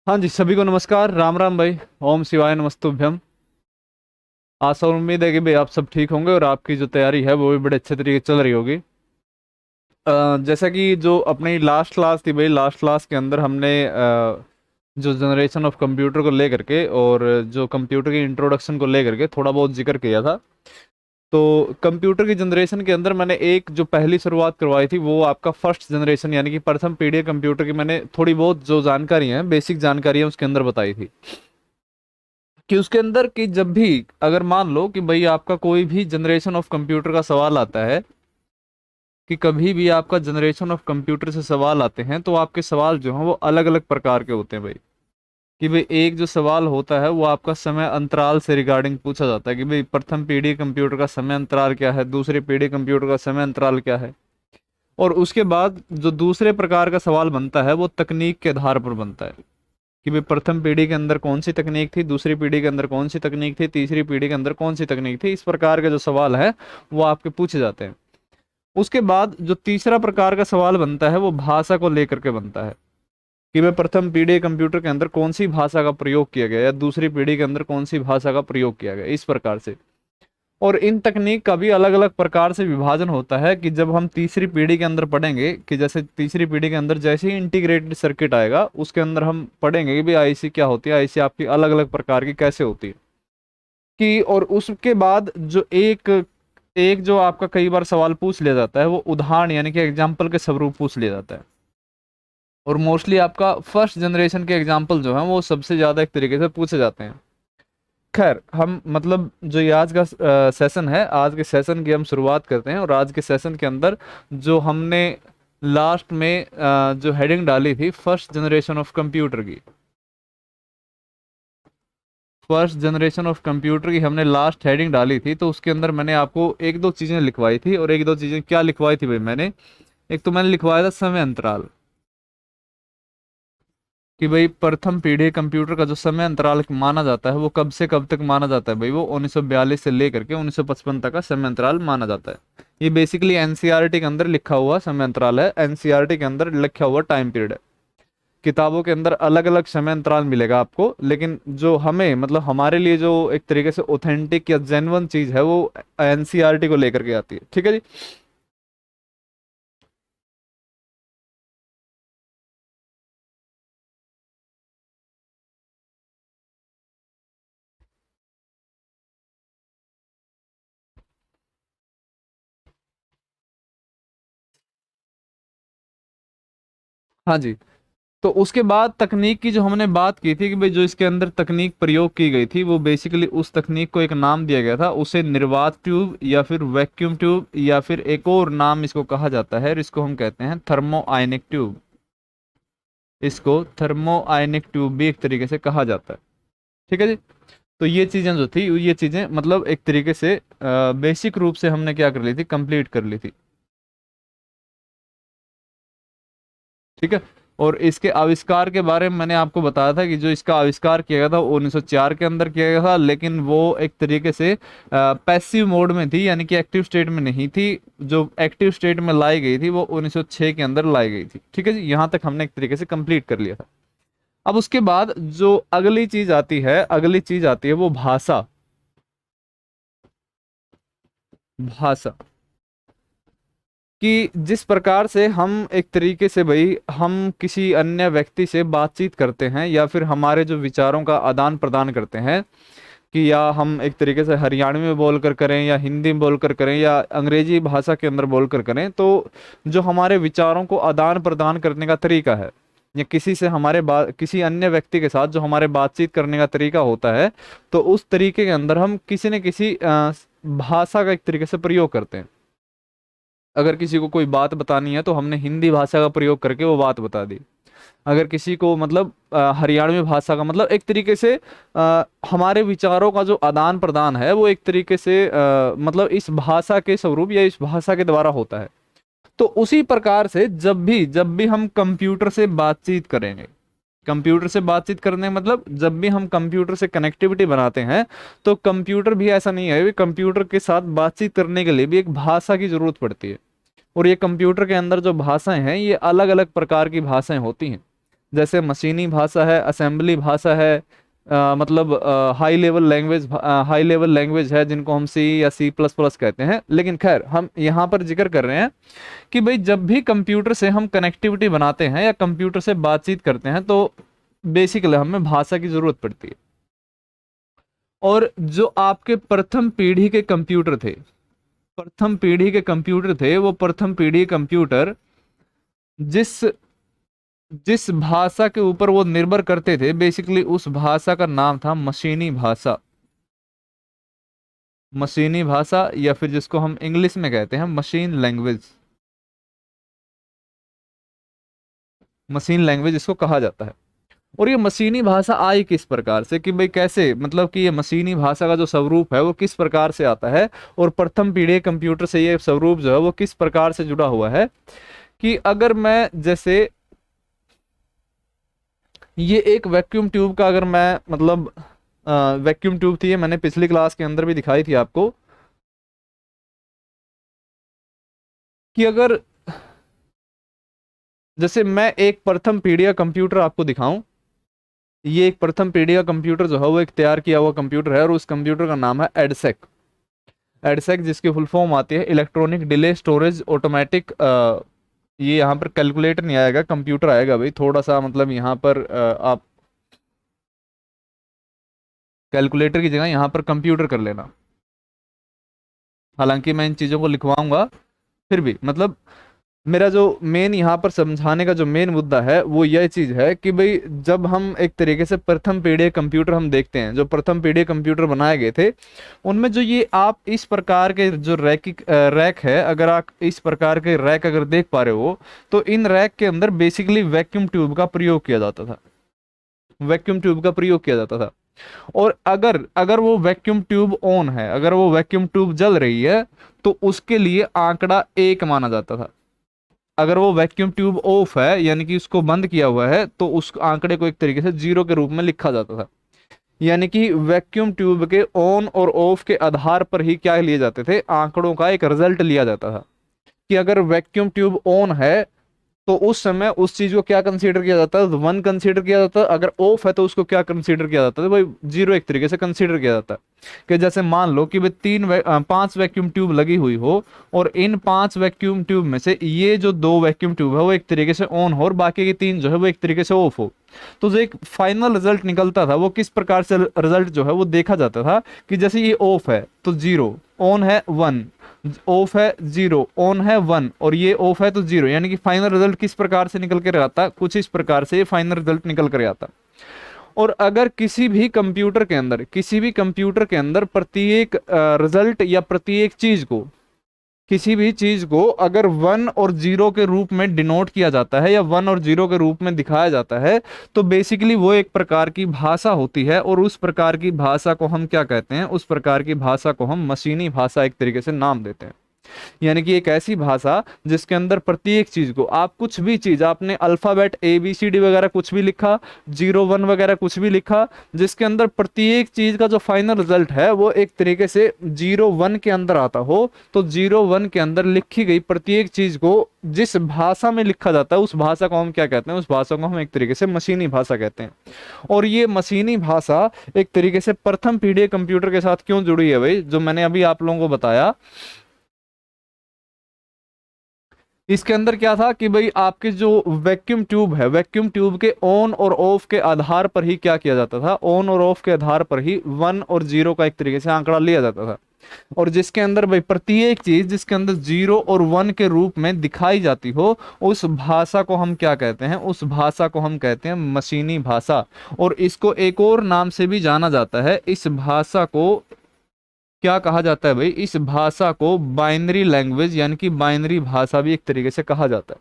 हाँ जी, सभी को नमस्कार। राम राम भाई। ओम शिवाय नमस्तुभ्यम। आशा और उम्मीद है कि भाई आप सब ठीक होंगे और आपकी जो तैयारी है वो भी बड़े अच्छे तरीके से चल रही होगी। जैसा कि जो अपनी लास्ट क्लास थी भाई, लास्ट क्लास के अंदर हमने जो जनरेशन ऑफ कंप्यूटर को लेकर के और जो कंप्यूटर की इंट्रोडक्शन को लेकर के थोड़ा बहुत जिक्र किया था। तो कंप्यूटर की जनरेशन के अंदर मैंने एक जो पहली शुरुआत करवाई थी वो आपका फर्स्ट जनरेशन यानी कि प्रथम पीढ़ी कंप्यूटर की मैंने थोड़ी बहुत जो जानकारी है, बेसिक जानकारी है, उसके अंदर बताई थी कि उसके अंदर कि जब भी अगर मान लो कि भाई आपका कोई भी जनरेशन ऑफ कंप्यूटर का सवाल आता है, कि कभी भी आपका जनरेशन ऑफ कंप्यूटर से सवाल आते हैं तो आपके सवाल जो हैं वो अलग अलग प्रकार के होते हैं भाई। कि भाई एक जो सवाल होता है वो आपका समय अंतराल से रिगार्डिंग पूछा जाता है कि भाई प्रथम पीढ़ी कंप्यूटर का समय अंतराल क्या है, दूसरी पीढ़ी कंप्यूटर का समय अंतराल क्या है। और उसके बाद जो दूसरे प्रकार का सवाल बनता है वो तकनीक के आधार पर बनता है कि भाई प्रथम पीढ़ी के अंदर कौन सी तकनीक थी, दूसरी पीढ़ी के अंदर कौन सी तकनीक थी, तीसरी पीढ़ी के अंदर कौन सी तकनीक थी। इस प्रकार के जो सवाल है वो आपके पूछे जाते हैं। उसके बाद जो तीसरा प्रकार का सवाल बनता है वो भाषा को लेकर के बनता है कि भाई प्रथम पीढ़ी कंप्यूटर के अंदर कौन सी भाषा का प्रयोग किया गया या दूसरी पीढ़ी के अंदर कौन सी भाषा का प्रयोग किया गया, इस प्रकार से। और इन तकनीक का भी अलग अलग प्रकार से विभाजन होता है कि जब हम तीसरी पीढ़ी के अंदर पढ़ेंगे कि जैसे तीसरी पीढ़ी के अंदर जैसे ही इंटीग्रेटेड सर्किट आएगा उसके अंदर हम पढ़ेंगे कि भाई आईसी क्या होती है, आईसी आपकी अलग अलग प्रकार की कैसे होती है। कि और उसके बाद जो एक एक जो आपका कई बार सवाल पूछ लिया जाता है वो उदाहरण यानी कि एग्जाम्पल के स्वरूप पूछ लिया जाता है। और मोस्टली आपका फर्स्ट जनरेशन के एग्जाम्पल जो है वो सबसे ज्यादा एक तरीके से पूछे जाते हैं। खैर हम मतलब जो ये आज का सेशन है, आज के सेशन की हम शुरुआत करते हैं। और आज के सेशन के अंदर जो हमने लास्ट में जो हेडिंग डाली थी फर्स्ट जनरेशन ऑफ कंप्यूटर की, फर्स्ट जनरेशन ऑफ कंप्यूटर की हमने लास्ट हेडिंग डाली थी। तो उसके अंदर मैंने आपको एक दो चीजें लिखवाई थी। और एक दो चीजें क्या लिखवाई थी भाई मैंने, एक तो मैंने लिखवाया था समय अंतराल कि भाई प्रथम पीढ़ी कंप्यूटर का जो समय अंतराल माना जाता है वो कब से कब तक माना जाता है भाई, वो 1942 से लेकर के 1955 तक का समय अंतराल माना जाता है। ये बेसिकली एनसीईआरटी के अंदर लिखा हुआ समय अंतराल है, एनसीईआरटी के अंदर लिखा हुआ टाइम पीरियड है। किताबों के अंदर अलग अलग समय अंतराल मिलेगा आपको, लेकिन जो हमें मतलब हमारे लिए जो एक तरीके से ऑथेंटिक या जेन्युइन चीज है वो एनसीईआरटी को लेकर के आती है। ठीक है जी। हाँ जी। तो उसके बाद तकनीक की जो हमने बात की थी कि भाई जो इसके अंदर तकनीक प्रयोग की गई थी वो बेसिकली उस तकनीक को एक नाम दिया गया था, उसे निर्वात ट्यूब या फिर वैक्यूम ट्यूब या फिर एक और नाम इसको कहा जाता है और इसको हम कहते हैं थर्मो आयनिक ट्यूब। इसको थर्मो आयनिक ट्यूब भी एक तरीके से कहा जाता है। ठीक है जी। तो ये चीजें जो थी ये चीजें मतलब एक तरीके से बेसिक रूप से हमने क्या कर ली थी, कंप्लीट कर ली थी। ठीक है। और इसके आविष्कार के बारे में मैंने आपको बताया था कि जो इसका आविष्कार किया गया था वो 1904 के अंदर किया गया था, लेकिन वो एक तरीके से पैसिव मोड में थी यानी कि एक्टिव स्टेट में नहीं थी। जो एक्टिव स्टेट में लाई गई थी वो 1906 के अंदर लाई गई थी। ठीक है जी, यहाँ तक हमने एक तरीके से कंप्लीट कर लिया था। अब उसके बाद जो अगली चीज आती है, अगली चीज आती है वो भाषा। भाषा कि जिस प्रकार से हम एक तरीके से भाई हम किसी अन्य व्यक्ति से बातचीत करते हैं या फिर हमारे जो विचारों का आदान प्रदान करते हैं, कि या हम एक तरीके से हरियाणवी में बोलकर करें या हिंदी में बोलकर करें या अंग्रेजी भाषा के अंदर बोलकर करें, तो जो हमारे विचारों को आदान प्रदान करने का तरीका है या किसी से हमारे बात किसी अन्य व्यक्ति के साथ जो हमारे बातचीत करने का तरीका होता है, तो उस तरीके के अंदर हम किसी न किसी भाषा का एक तरीके से प्रयोग करते हैं। अगर किसी को कोई बात बतानी है तो हमने हिंदी भाषा का प्रयोग करके वो बात बता दी। अगर किसी को मतलब हरियाणवी भाषा का मतलब एक तरीके से हमारे विचारों का जो आदान प्रदान है वो एक तरीके से मतलब इस भाषा के स्वरूप या इस भाषा के द्वारा होता है। तो उसी प्रकार से जब भी हम कंप्यूटर से बातचीत करेंगे, कंप्यूटर से बातचीत करने मतलब जब भी हम कंप्यूटर से कनेक्टिविटी बनाते हैं, तो कंप्यूटर भी ऐसा नहीं है, कंप्यूटर के साथ बातचीत करने के लिए भी एक भाषा की जरूरत पड़ती है। और ये कंप्यूटर के अंदर जो भाषाएं हैं ये अलग अलग प्रकार की भाषाएं होती हैं। जैसे मशीनी भाषा है, असेंबली भाषा है, मतलब हाई लेवल लैंग्वेज है जिनको हम सी या सी प्लस प्लस कहते हैं। लेकिन खैर हम यहाँ पर जिक्र कर रहे हैं कि भाई जब भी कंप्यूटर से हम कनेक्टिविटी बनाते हैं या कंप्यूटर से बातचीत करते हैं तो बेसिकली हमें भाषा की जरूरत पड़ती है। और जो आपके प्रथम पीढ़ी के कंप्यूटर थे, प्रथम पीढ़ी के कंप्यूटर थे, वो प्रथम पीढ़ी कंप्यूटर जिस जिस भाषा के ऊपर वो निर्भर करते थे, बेसिकली उस भाषा का नाम था मशीनी भाषा। मशीनी भाषा, या फिर जिसको हम इंग्लिश में कहते हैं मशीन लैंग्वेज। मशीन लैंग्वेज इसको कहा जाता है। और ये मशीनी भाषा आई किस प्रकार से, कि भाई कैसे, मतलब कि ये मशीनी भाषा का जो स्वरूप है वो किस प्रकार से आता है, और प्रथम पीढ़ी कंप्यूटर से ये स्वरूप जो है वो किस प्रकार से जुड़ा हुआ है। कि अगर मैं जैसे ये एक वैक्यूम ट्यूब का, अगर मैं मतलब वैक्यूम ट्यूब थी, ये मैंने पिछली क्लास के अंदर भी दिखाई थी आपको, कि अगर जैसे मैं एक प्रथम पीढ़ी का कंप्यूटर आपको दिखाऊं, ये एक प्रथम पीढ़ी का कंप्यूटर जो है वो एक तैयार किया हुआ कंप्यूटर है, और उस कंप्यूटर का नाम है एडसेक। एडसेक जिसकी फुल फॉर्म आती है इलेक्ट्रॉनिक डिले स्टोरेज ऑटोमेटिक। ये यहाँ पर कैलकुलेटर नहीं आएगा, कंप्यूटर आएगा भाई, थोड़ा सा मतलब यहाँ पर आप कैलकुलेटर की जगह यहाँ पर कंप्यूटर कर लेना। हालांकि मैं इन चीज़ों को लिखवाऊंगा, फिर भी मतलब मेरा जो मेन यहाँ पर समझाने का जो मेन मुद्दा है वो यह चीज है कि भाई जब हम एक तरीके से प्रथम पीढ़ी कंप्यूटर हम देखते हैं, जो प्रथम पीढ़ी कंप्यूटर बनाए गए थे, उनमें जो ये आप इस प्रकार के जो रैक है, अगर आप इस प्रकार के रैक अगर देख पा रहे हो, तो इन रैक के अंदर बेसिकली वैक्यूम ट्यूब का प्रयोग किया जाता था। वैक्यूम ट्यूब का प्रयोग किया जाता था। और अगर अगर वो वैक्यूम ट्यूब ऑन है, अगर वो वैक्यूम ट्यूब जल रही है, तो उसके लिए आंकड़ा 1 माना जाता था। अगर वो वैक्यूम ट्यूब ऑफ है, यानी कि उसको बंद किया हुआ है, तो उस आंकड़े को एक तरीके से 0 के रूप में लिखा जाता था। यानी कि वैक्यूम ट्यूब के ऑन और ऑफ के आधार पर ही क्या लिए जाते थे, आंकड़ों का एक रिजल्ट लिया जाता था। कि अगर वैक्यूम ट्यूब ऑन है तो उस समय उस चीज को क्या कंसीडर किया जाता है, 1 कंसीडर किया जाता है। अगर ऑफ है तो उसको क्या कंसीडर किया जाता है, भाई 0 एक तरीके से कंसीडर किया जाता है। कि जैसे मान लो कि भाई 5 वैक्यूम ट्यूब लगी हुई हो, और इन 5 वैक्यूम ट्यूब में से ये जो 2 वैक्यूम ट्यूब है वो एक तरीके से ऑन हो, और बाकी के 3 जो है वो एक तरीके से ऑफ हो, तो जो एक फाइनल रिजल्ट निकलता था वो किस प्रकार से रिजल्ट जो है वो देखा जाता था। कि जैसे ये ऑफ है तो 0, ऑन है 1, ऑफ है 0, ऑन है 1, और ये ऑफ है तो 0, यानी कि फाइनल रिजल्ट किस प्रकार से निकल कर आता, कुछ इस प्रकार से ये फाइनल रिजल्ट निकल कर आता। और अगर किसी भी कंप्यूटर के अंदर प्रत्येक रिजल्ट या प्रत्येक चीज को, किसी भी चीज को अगर 1 और 0 के रूप में डिनोट किया जाता है या 1 और 0 के रूप में दिखाया जाता है, तो बेसिकली वो एक प्रकार की भाषा होती है। और उस प्रकार की भाषा को हम क्या कहते हैं, उस प्रकार की भाषा को हम मशीनी भाषा एक तरीके से नाम देते हैं। यानी कि एक ऐसी भाषा जिसके अंदर प्रत्येक चीज को, आप कुछ भी चीज, आपने अल्फाबेट ABCD वगैरह कुछ भी लिखा, 0 1 वगैरह कुछ भी लिखा, जिसके अंदर प्रत्येक चीज का जो फाइनल रिजल्ट है वो एक तरीके से 0 1 के अंदर आता हो, तो 0 1 के अंदर लिखी गई प्रत्येक चीज को जिस भाषा में लिखा जाता है उस भाषा को हम क्या कहते हैं, उस भाषा को हम एक तरीके से मशीनी भाषा कहते हैं। और ये मशीनी भाषा एक तरीके से प्रथम पीढ़ी कंप्यूटर के साथ क्यों जुड़ी है भाई, जो मैंने अभी आप लोगों को बताया, इसके अंदर क्या था कि भाई आपके जो वैक्यूम ट्यूब है, वैक्यूम ट्यूब के ऑन और ऑफ के आधार पर ही क्या किया जाता था, ऑन और ऑफ के आधार पर ही 1 और 0 का एक तरीके से आंकड़ा लिया जाता था। और जिसके अंदर भाई प्रत्येक चीज जिसके अंदर 0 और 1 के रूप में दिखाई जाती हो, उस भाषा को हम क्या कहते हैं, उस भाषा को हम कहते हैं मशीनी भाषा। और इसको एक और नाम से भी जाना जाता है, इस भाषा को क्या कहा जाता है भाई, इस भाषा को बाइनरी लैंग्वेज यानी कि बाइनरी भाषा भी एक तरीके से कहा जाता है।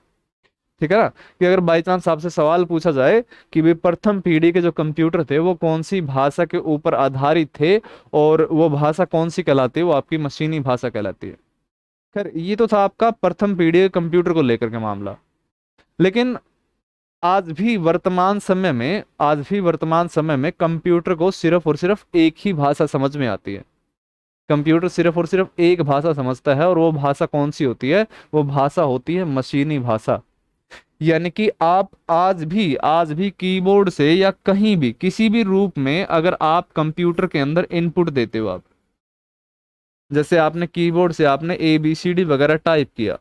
ठीक है ना। कि अगर बाई चांस आपसे सवाल पूछा जाए कि भाई प्रथम पीढ़ी के जो कंप्यूटर थे वो कौन सी भाषा के ऊपर आधारित थे, और वो भाषा कौन सी कहलाती है, वो आपकी मशीनी भाषा कहलाती है। खैर ये तो था आपका प्रथम पीढ़ी के कंप्यूटर को लेकर के मामला। लेकिन आज भी वर्तमान समय में कंप्यूटर को सिर्फ और सिर्फ एक ही भाषा समझ में आती है। कंप्यूटर सिर्फ और सिर्फ एक भाषा समझता है, और वो भाषा कौन सी होती है, वो भाषा होती है मशीनी भाषा। यानी कि आप आज भी कीबोर्ड से या कहीं भी किसी भी रूप में अगर आप कंप्यूटर के अंदर इनपुट देते हो, आप जैसे आपने कीबोर्ड से आपने ABCD वगैरह टाइप किया,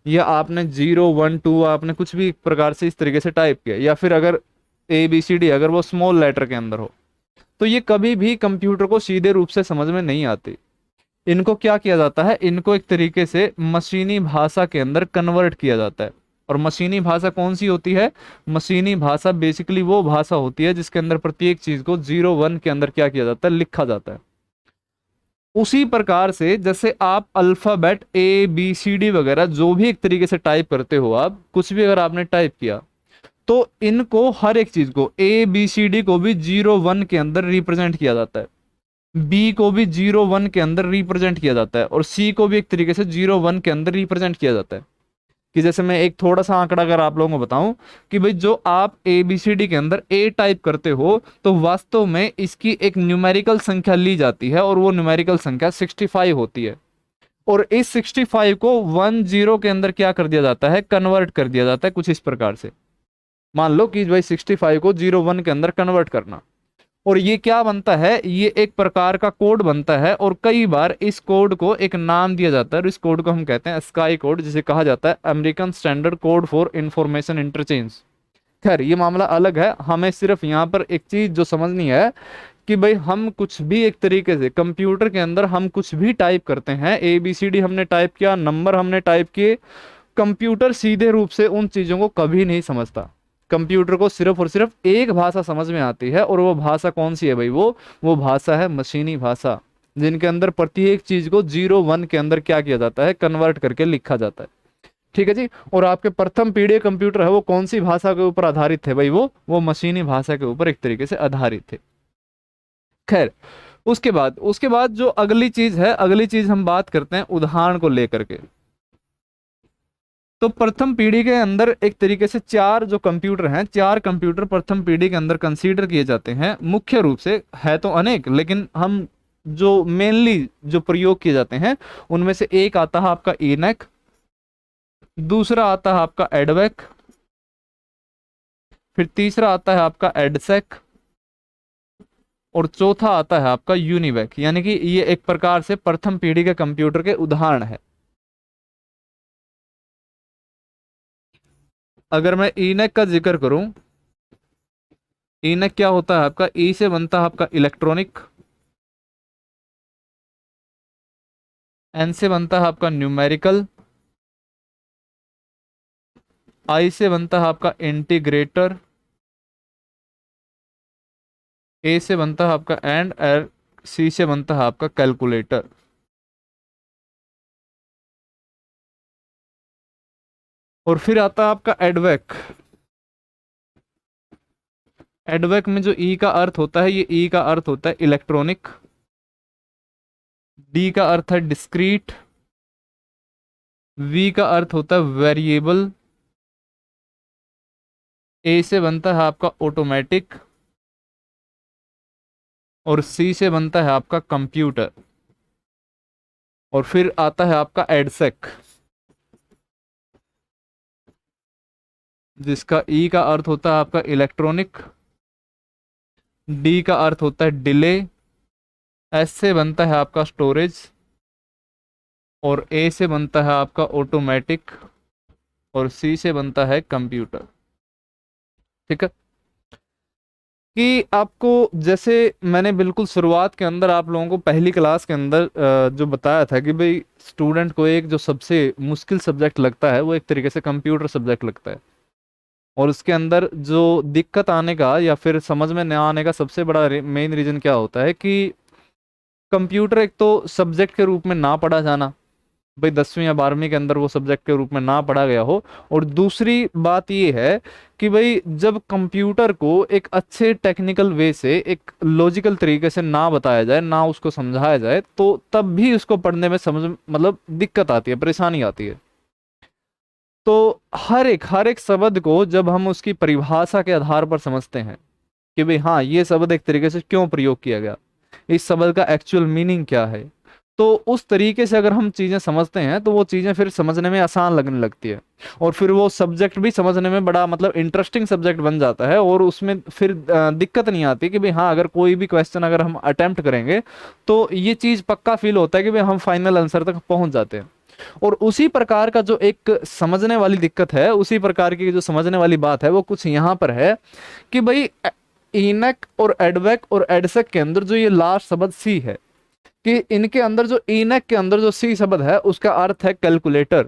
या आपने 0 1 2 आपने कुछ भी एक प्रकार से इस तरीके से टाइप किया, या फिर अगर ABCD अगर वो स्मॉल लेटर के अंदर हो, तो ये कभी भी कंप्यूटर को सीधे रूप से समझ में नहीं आती। इनको क्या किया जाता है, इनको एक तरीके से मशीनी भाषा के अंदर कन्वर्ट किया जाता है। और मशीनी भाषा कौन सी होती है? मशीनी भाषा बेसिकली वो भाषा होती है जिसके अंदर प्रत्येक चीज को 0 1 के अंदर क्या किया जाता है, लिखा जाता है। उसी प्रकार से जैसे आप अल्फाबेट ABCD वगैरह जो भी एक तरीके से टाइप करते हो, आप कुछ भी अगर आपने टाइप किया, तो इनको हर एक चीज को ABCD को भी 0 1 के अंदर रिप्रेजेंट किया जाता है, बी को भी 0 1 के अंदर रिप्रेजेंट किया जाता है, और सी को भी एक तरीके से 0 1 के अंदर रिप्रेजेंट किया जाता है। कि जैसे मैं एक थोड़ा सा आंकड़ा अगर आप लोगों को बताऊं कि भाई जो आप ABCD के अंदर ए टाइप करते हो, तो वास्तव में इसकी एक न्यूमेरिकल संख्या ली जाती है, और वो न्यूमेरिकल संख्या 65 होती है। और इस 65 को 10 के अंदर क्या कर दिया जाता है, कन्वर्ट कर दिया जाता है कुछ इस प्रकार से। मान लो कि भाई 65 को 0 1 के अंदर कन्वर्ट करना, और ये क्या बनता है, ये एक प्रकार का कोड बनता है, और कई बार इस कोड को एक नाम दिया जाता है, और इस कोड को हम कहते हैं स्काई कोड, जिसे कहा जाता है American standard code for information interchange. खैर ये मामला अलग है, हमें सिर्फ यहाँ पर एक चीज जो समझनी है कि भाई हम कुछ भी एक तरीके से कंप्यूटर के अंदर हम कुछ भी टाइप करते हैं, ABCD हमने टाइप किया, नंबर हमने टाइप किए, कंप्यूटर सीधे रूप से उन चीजों को कभी नहीं समझता। कंप्यूटर को सिर्फ और सिर्फ एक भाषा समझ में आती है, और वो भाषा कौन सी है भाई, वो भाषा है मशीनी भाषा, जिनके अंदर प्रत्येक चीज को 0 1 के अंदर क्या किया जाता है, कन्वर्ट करके लिखा जाता है। ठीक है जी। और आपके प्रथम पीढ़ी कंप्यूटर है वो कौन सी भाषा के ऊपर आधारित थे भाई, वो मशीनी भाषा के ऊपर एक तरीके से आधारित थे। खैर उसके बाद जो अगली चीज है, अगली चीज हम बात करते हैं उदाहरण को लेकर के। तो प्रथम पीढ़ी के अंदर एक तरीके से चार जो कंप्यूटर हैं, चार कंप्यूटर प्रथम पीढ़ी के अंदर कंसीडर किए जाते हैं। मुख्य रूप से है तो अनेक, लेकिन हम जो मेनली जो प्रयोग किए जाते हैं उनमें से एक आता है आपका ENIAC, दूसरा आता है आपका EDVAC, फिर तीसरा आता है आपका EDSEC, और चौथा आता है आपका UNIVAC। यानी कि ये एक प्रकार से प्रथम पीढ़ी के कंप्यूटर के उदाहरण है। अगर मैं ENIAC का जिक्र करूं, ENIAC क्या होता है आपका, ई से बनता है आपका इलेक्ट्रॉनिक, एन से बनता है आपका न्यूमेरिकल, आई से बनता है आपका इंटीग्रेटर, ए से बनता है आपका एंड, और सी से बनता है आपका कैलकुलेटर। और फिर आता है आपका एडवेक। एडवेक में जो ई का अर्थ होता है, ये ई का अर्थ होता है इलेक्ट्रॉनिक, डी का अर्थ है डिस्क्रीट, वी का अर्थ होता है वेरिएबल, ए से बनता है आपका ऑटोमेटिक, और सी से बनता है आपका कंप्यूटर। और फिर आता है आपका एडसेक, जिसका ई का अर्थ होता है आपका इलेक्ट्रॉनिक, डी का अर्थ होता है डिले, एस से बनता है आपका स्टोरेज, और ए से बनता है आपका ऑटोमेटिक, और सी से बनता है कंप्यूटर। ठीक है। कि आपको जैसे मैंने बिल्कुल शुरुआत के अंदर आप लोगों को पहली क्लास के अंदर जो बताया था कि भाई स्टूडेंट को एक जो सबसे मुश्किल सब्जेक्ट लगता है वो एक तरीके से कंप्यूटर सब्जेक्ट लगता है। और उसके अंदर जो दिक्कत आने का या फिर समझ में न आने का सबसे बड़ा मेन रीजन क्या होता है कि कंप्यूटर एक तो सब्जेक्ट के रूप में ना पढ़ा जाना, भाई 10वीं या 12वीं के अंदर वो सब्जेक्ट के रूप में ना पढ़ा गया हो। और दूसरी बात ये है कि भाई जब कंप्यूटर को एक अच्छे टेक्निकल वे से एक लॉजिकल तरीके से ना बताया जाए, ना उसको समझाया जाए, तो तब भी उसको पढ़ने में समझ मतलब दिक्कत आती है, परेशानी आती है। तो हर एक शब्द को जब हम उसकी परिभाषा के आधार पर समझते हैं कि भाई हाँ ये शब्द एक तरीके से क्यों प्रयोग किया गया, इस शब्द का एक्चुअल मीनिंग क्या है, तो उस तरीके से अगर हम चीजें समझते हैं तो वो चीजें फिर समझने में आसान लगने लगती है, और फिर वो सब्जेक्ट भी समझने में बड़ा मतलब इंटरेस्टिंग सब्जेक्ट बन जाता है, और उसमें फिर दिक्कत नहीं आती कि भाई हाँ अगर कोई भी क्वेश्चन अगर हम अटेम्प्ट करेंगे तो ये चीज पक्का फील होता है कि भाई हम फाइनल आंसर तक पहुंच जाते हैं। और उसी प्रकार का जो एक समझने वाली दिक्कत है, उसी प्रकार की जो समझने वाली बात है वो कुछ यहाँ पर है कि भाई इनक और एडवेक और एडसेक के अंदर जो ये लास्ट शब्द सी है, कि इनके अंदर जो इनक के अंदर जो सी शब्द है उसका अर्थ है कैलकुलेटर,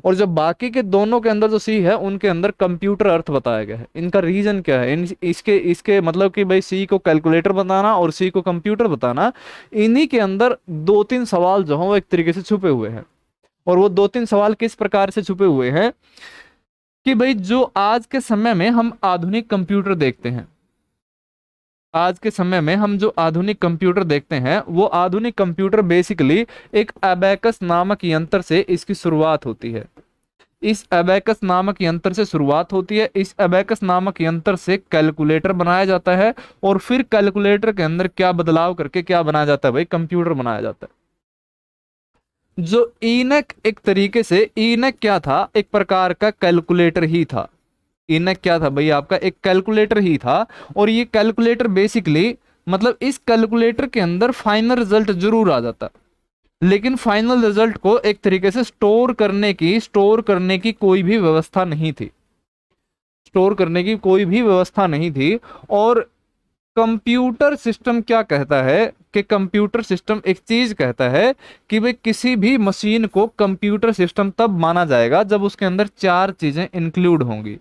और जो बाकी के दोनों के अंदर जो सी है उनके अंदर कंप्यूटर अर्थ बताया गया है। इनका रीजन क्या है, इसके इसके मतलब कि भाई सी को कैलकुलेटर बताना और सी को कंप्यूटर बताना, इन्हीं के अंदर दो तीन सवाल जो हैं वो एक तरीके से छुपे हुए हैं। और वो दो तीन सवाल किस प्रकार से छुपे हुए हैं कि भाई जो आज के समय में हम आधुनिक कंप्यूटर देखते हैं, आज के समय में हम जो आधुनिक कंप्यूटर देखते हैं वो आधुनिक कंप्यूटर बेसिकली एक अबैकस नामक यंत्र से इसकी शुरुआत होती है। इस अबैकस नामक यंत्र से शुरुआत होती है, इस अबैकस नामक यंत्र से कैलकुलेटर बनाया जाता है, और फिर कैलकुलेटर के अंदर क्या बदलाव करके क्या बनाया जाता है भाई, कंप्यूटर बनाया जाता है। जो इनक एक तरीके से, इनक क्या था, एक प्रकार का कैलकुलेटर ही था। इनक क्या था भाई, आपका एक कैलकुलेटर ही था। और ये कैलकुलेटर बेसिकली मतलब इस कैलकुलेटर के अंदर फाइनल रिजल्ट जरूर आ जाता, लेकिन फाइनल रिजल्ट को एक तरीके से स्टोर करने की कोई भी व्यवस्था नहीं थी, स्टोर करने की कोई भी व्यवस्था नहीं थी। और कंप्यूटर सिस्टम क्या कहता है कि कंप्यूटर सिस्टम एक चीज कहता है कि भाई किसी भी मशीन को कंप्यूटर सिस्टम तब माना जाएगा जब उसके अंदर चार चीजें इंक्लूड होंगी।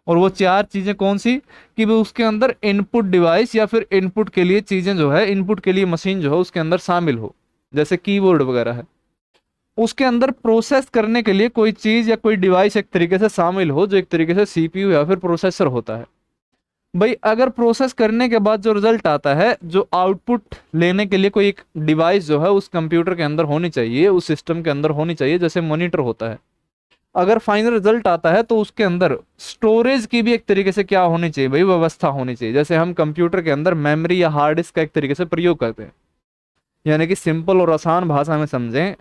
और वो चार चीजें कौन सी, कि भाई उसके अंदर इनपुट डिवाइस या फिर इनपुट के लिए चीजें जो है, इनपुट के लिए मशीन जो है उसके अंदर शामिल हो, जैसे कीबोर्ड वगैरह है। उसके अंदर प्रोसेस करने के लिए कोई चीज या कोई डिवाइस एक तरीके से शामिल हो, जो एक तरीके से सीपीयू या फिर प्रोसेसर होता है। भाई अगर प्रोसेस करने के बाद जो रिजल्ट आता है, जो आउटपुट लेने के लिए कोई एक डिवाइस जो है उस कंप्यूटर के अंदर होनी चाहिए, उस सिस्टम के अंदर होनी चाहिए, जैसे मॉनिटर होता है। अगर फाइनल रिजल्ट आता है तो उसके अंदर स्टोरेज की भी एक तरीके से क्या होनी चाहिए भाई, व्यवस्था होनी चाहिए। जैसे हम कंप्यूटर के अंदर मेमोरी या हार्ड डिस्क का एक तरीके से प्रयोग करते हैं, यानी कि सिंपल और आसान भाषा में समझें,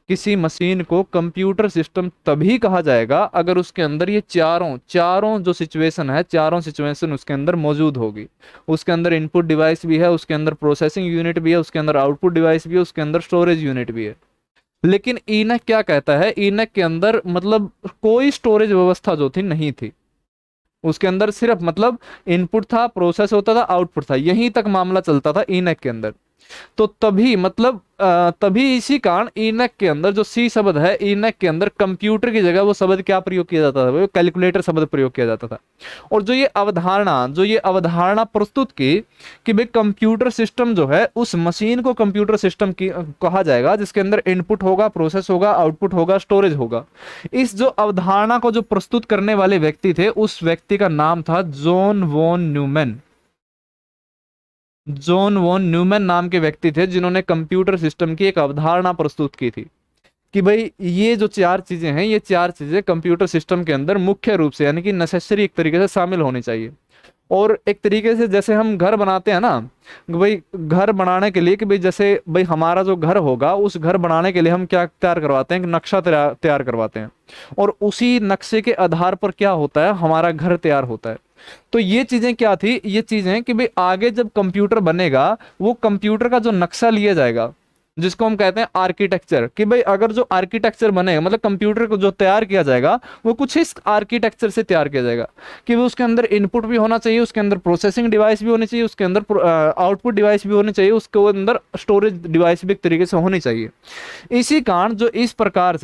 किसी मशीन को कंप्यूटर सिस्टम तभी कहा जाएगा अगर उसके अंदर ये चारों चारों जो सिचुएशन है, चारों सिचुएशन उसके अंदर मौजूद होगी। उसके अंदर इनपुट डिवाइस भी है, उसके अंदर प्रोसेसिंग यूनिट भी है, उसके अंदर आउटपुट डिवाइस भी है, उसके अंदर स्टोरेज यूनिट भी है। लेकिन इनक क्या कहता है, इनक के अंदर मतलब कोई स्टोरेज व्यवस्था जो थी नहीं थी। उसके अंदर सिर्फ मतलब इनपुट था, प्रोसेस होता था, आउटपुट था, यहीं तक मामला चलता था इनक के अंदर। तो तभी मतलब तभी इसी कारण इनक के अंदर जो सी शब्द है, इनक के अंदर कंप्यूटर की जगह वो शब्द क्या प्रयोग किया जाता था, वो कैलकुलेटर शब्द प्रयोग किया जाता था। और जो ये अवधारणा प्रस्तुत की कि भाई कंप्यूटर सिस्टम जो है, उस मशीन को कंप्यूटर सिस्टम की कहा जाएगा जिसके अंदर इनपुट होगा, प्रोसेस होगा, आउटपुट होगा, स्टोरेज होगा। इस जो अवधारणा को जो प्रस्तुत करने वाले व्यक्ति थे, उस व्यक्ति का नाम था John von Neumann. John von Neumann नाम के व्यक्ति थे जिन्होंने कंप्यूटर सिस्टम की एक अवधारणा प्रस्तुत की थी कि भाई ये जो चार चीजें हैं, ये चार चीजें कंप्यूटर सिस्टम के अंदर मुख्य रूप से यानी कि नेसेसरी एक तरीके से शामिल होनी चाहिए। और एक तरीके से जैसे हम घर बनाते हैं ना, भाई घर बनाने के लिए कि भाई जैसे भाई हमारा जो घर होगा, उस घर बनाने के लिए हम क्या तैयार करवाते हैं, नक्शा तैयार करवाते हैं, और उसी नक्शे के आधार पर क्या होता है, हमारा घर तैयार होता है। तो ये चीजें क्या थी, ये चीजें कि भाई आगे जब कंप्यूटर बनेगा, वो कंप्यूटर का जो नक्शा लिया जाएगा, जिसको हम कहते हैं आर्किटेक्चर, कि भाई अगर जो आर्किटेक्चर बनेगा मतलब कंप्यूटर को जो तैयार किया जाएगा वो कुछ इस आर्किटेक्चर से तैयार किया जाएगा कि वो उसके अंदर इनपुट भी होना चाहिए, उसके अंदर प्रोसेसिंग डिवाइस भी होनी चाहिए, उसके अंदर आउटपुट डिवाइस भी होनी चाहिए, उसके अंदर स्टोरेज डिवाइस भी एक तरीके से होनी चाहिए। इसी कारण जो इस प्रकार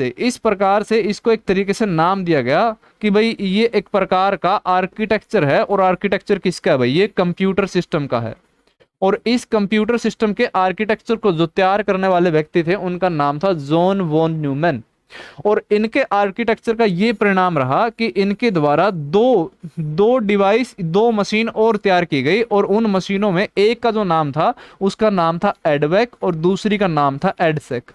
से इसको एक तरीके से नाम दिया गया कि भाई ये एक प्रकार का आर्किटेक्चर है। और आर्किटेक्चर किसका है भाई, ये कंप्यूटर सिस्टम का है। और इस कंप्यूटर सिस्टम के आर्किटेक्चर को जो तैयार करने वाले व्यक्ति थे, उनका नाम था जॉन वॉन न्यूमैन। और इनके आर्किटेक्चर का ये परिणाम रहा कि इनके द्वारा दो डिवाइस, दो मशीन और तैयार की गई। और उन मशीनों में एक का जो नाम था, उसका नाम था एडवेक, और दूसरी का नाम था एडसेक।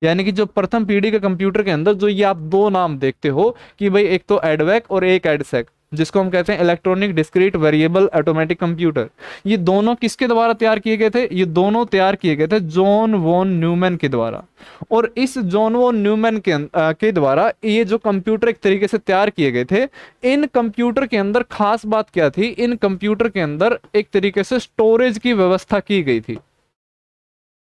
यानी कि जो प्रथम पीढ़ी के कंप्यूटर के अंदर जो ये आप दो नाम देखते हो कि भाई एक तो एडवेक और एक एडसेक, जिसको हम कहते हैं electronic discrete variable automatic computer. ये दोनों किसके द्वारा तैयार किए गए थे? ये दोनों तैयार किए गए थे जॉन वॉन न्यूमैन के द्वारा। और इस जॉन वॉन न्यूमैन के द्वारा ये जो कंप्यूटर एक तरीके से तैयार किए गए थे, इन कंप्यूटर के अंदर खास बात क्या थी? इन कंप्यूटर के अंदर एक तरीके से स्टोरेज की व्यवस्था की गई थी।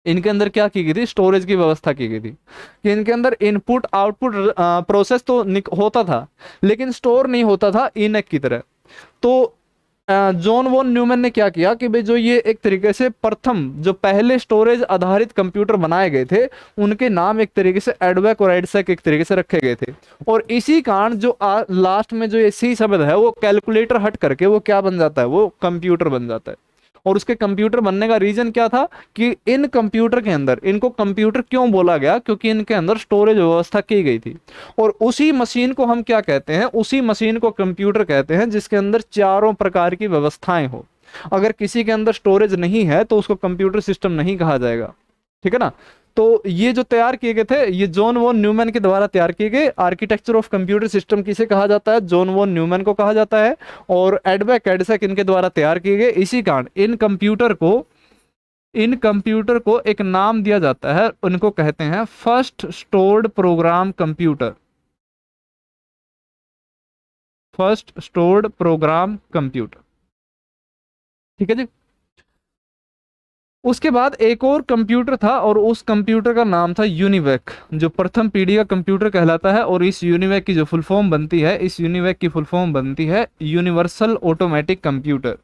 इनके अंदर क्या की गई थी? स्टोरेज की व्यवस्था की गई थी कि इनके अंदर इनपुट आउटपुट प्रोसेस तो होता था, लेकिन स्टोर नहीं होता था इनक की तरह। तो जॉन वॉन न्यूमैन ने क्या किया कि भाई जो ये एक तरीके से प्रथम जो पहले स्टोरेज आधारित कंप्यूटर बनाए गए थे, उनके नाम एक तरीके से एडवेक और एडसेक एक तरीके से रखे गए थे। और इसी कारण जो लास्ट में जो ये सी शब्द है, वो कैलकुलेटर हट करके वो क्या बन जाता है? वो कंप्यूटर बन जाता है। और उसके कंप्यूटर बनने का रीजन क्या था कि इन कंप्यूटर के अंदर, इनको कंप्यूटर क्यों बोला गया? क्योंकि इनके अंदर स्टोरेज व्यवस्था की गई थी। और उसी मशीन को हम क्या कहते हैं? उसी मशीन को कंप्यूटर कहते हैं जिसके अंदर चारों प्रकार की व्यवस्थाएं हो। अगर किसी के अंदर स्टोरेज नहीं है तो उसको कंप्यूटर सिस्टम नहीं कहा जाएगा, ठीक है ना। तो ये जो तैयार किए गए थे, ये जॉन वॉन न्यूमैन के द्वारा तैयार किए गए। आर्किटेक्चर ऑफ कंप्यूटर सिस्टम किसे कहा जाता है? जॉन वॉन न्यूमैन को कहा जाता है। और एडवेक एडसेक इनके द्वारा तैयार किए गए। इसी कारण इन कंप्यूटर को एक नाम दिया जाता है, उनको कहते हैं first stored program computer. First stored program computer, ठीक है जी। उसके बाद एक और कंप्यूटर था और उस कंप्यूटर का नाम था यूनिवेक, जो प्रथम पीढ़ी का कंप्यूटर कहलाता है। और इस यूनिवेक की जो फुल फॉर्म बनती है, इस यूनिवेक की फुल फॉर्म बनती है universal automatic computer.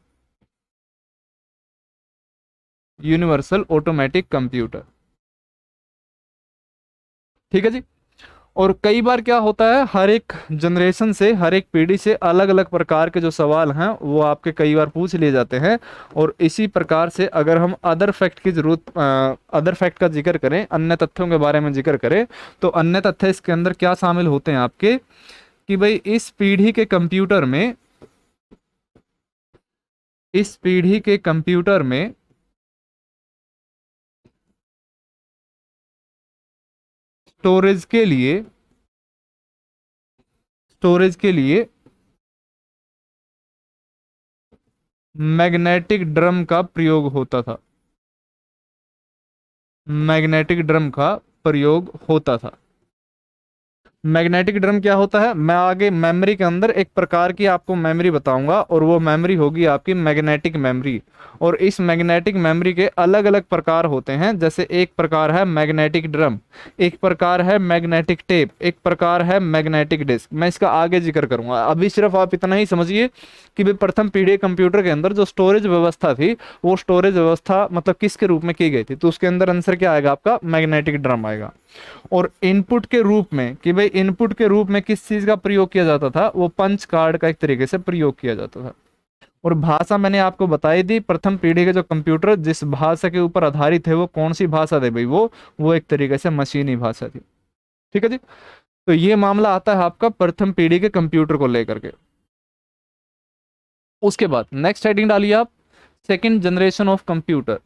Universal automatic computer, ठीक है जी। और कई बार क्या होता है, हर एक जनरेशन से, हर एक पीढ़ी से अलग अलग प्रकार के जो सवाल हैं वो आपके कई बार पूछ लिए जाते हैं। और इसी प्रकार से अगर हम अदर फैक्ट का जिक्र करें, अन्य तथ्यों के बारे में जिक्र करें, तो अन्य तथ्य इसके अंदर क्या शामिल होते हैं आपके, कि भाई इस पीढ़ी के कंप्यूटर में स्टोरेज के लिए मैग्नेटिक ड्रम का प्रयोग होता था। मैग्नेटिक ड्रम का प्रयोग होता था। मैग्नेटिक ड्रम क्या होता है? मैं आगे मेमोरी के अंदर एक प्रकार की आपको मेमोरी बताऊंगा, और वो मेमोरी होगी आपकी मैग्नेटिक मेमोरी। और इस मैग्नेटिक मेमोरी के अलग अलग प्रकार होते हैं। जैसे एक प्रकार है मैग्नेटिक ड्रम, एक प्रकार है मैग्नेटिक टेप, एक प्रकार है मैग्नेटिक डिस्क। मैं इसका आगे जिक्र करूंगा, अभी सिर्फ आप इतना ही समझिए कि भाई प्रथम पीढ़ी कंप्यूटर के अंदर जो स्टोरेज व्यवस्था थी, वो स्टोरेज व्यवस्था मतलब किसके रूप में की गई थी? तो उसके अंदर आंसर क्या आएगा आपका? मैग्नेटिक ड्रम आएगा। और इनपुट के रूप में, कि भाई इनपुट के रूप में किस चीज का प्रयोग किया जाता था? वो पंच कार्ड का एक तरीके से प्रयोग किया जाता था। और भाषा मैंने आपको बताई दी, प्रथम पीढ़ी के जो कंप्यूटर जिस भाषा के ऊपर आधारित है वो कौन सी भाषा थी भाई? वो एक तरीके से मशीनी भाषा थी, ठीक है जी। तो ये मामला आता है आपका प्रथम पीढ़ी के कंप्यूटर को लेकर के। उसके बाद नेक्स्ट हेडिंग डालिए आप, second generation of computer.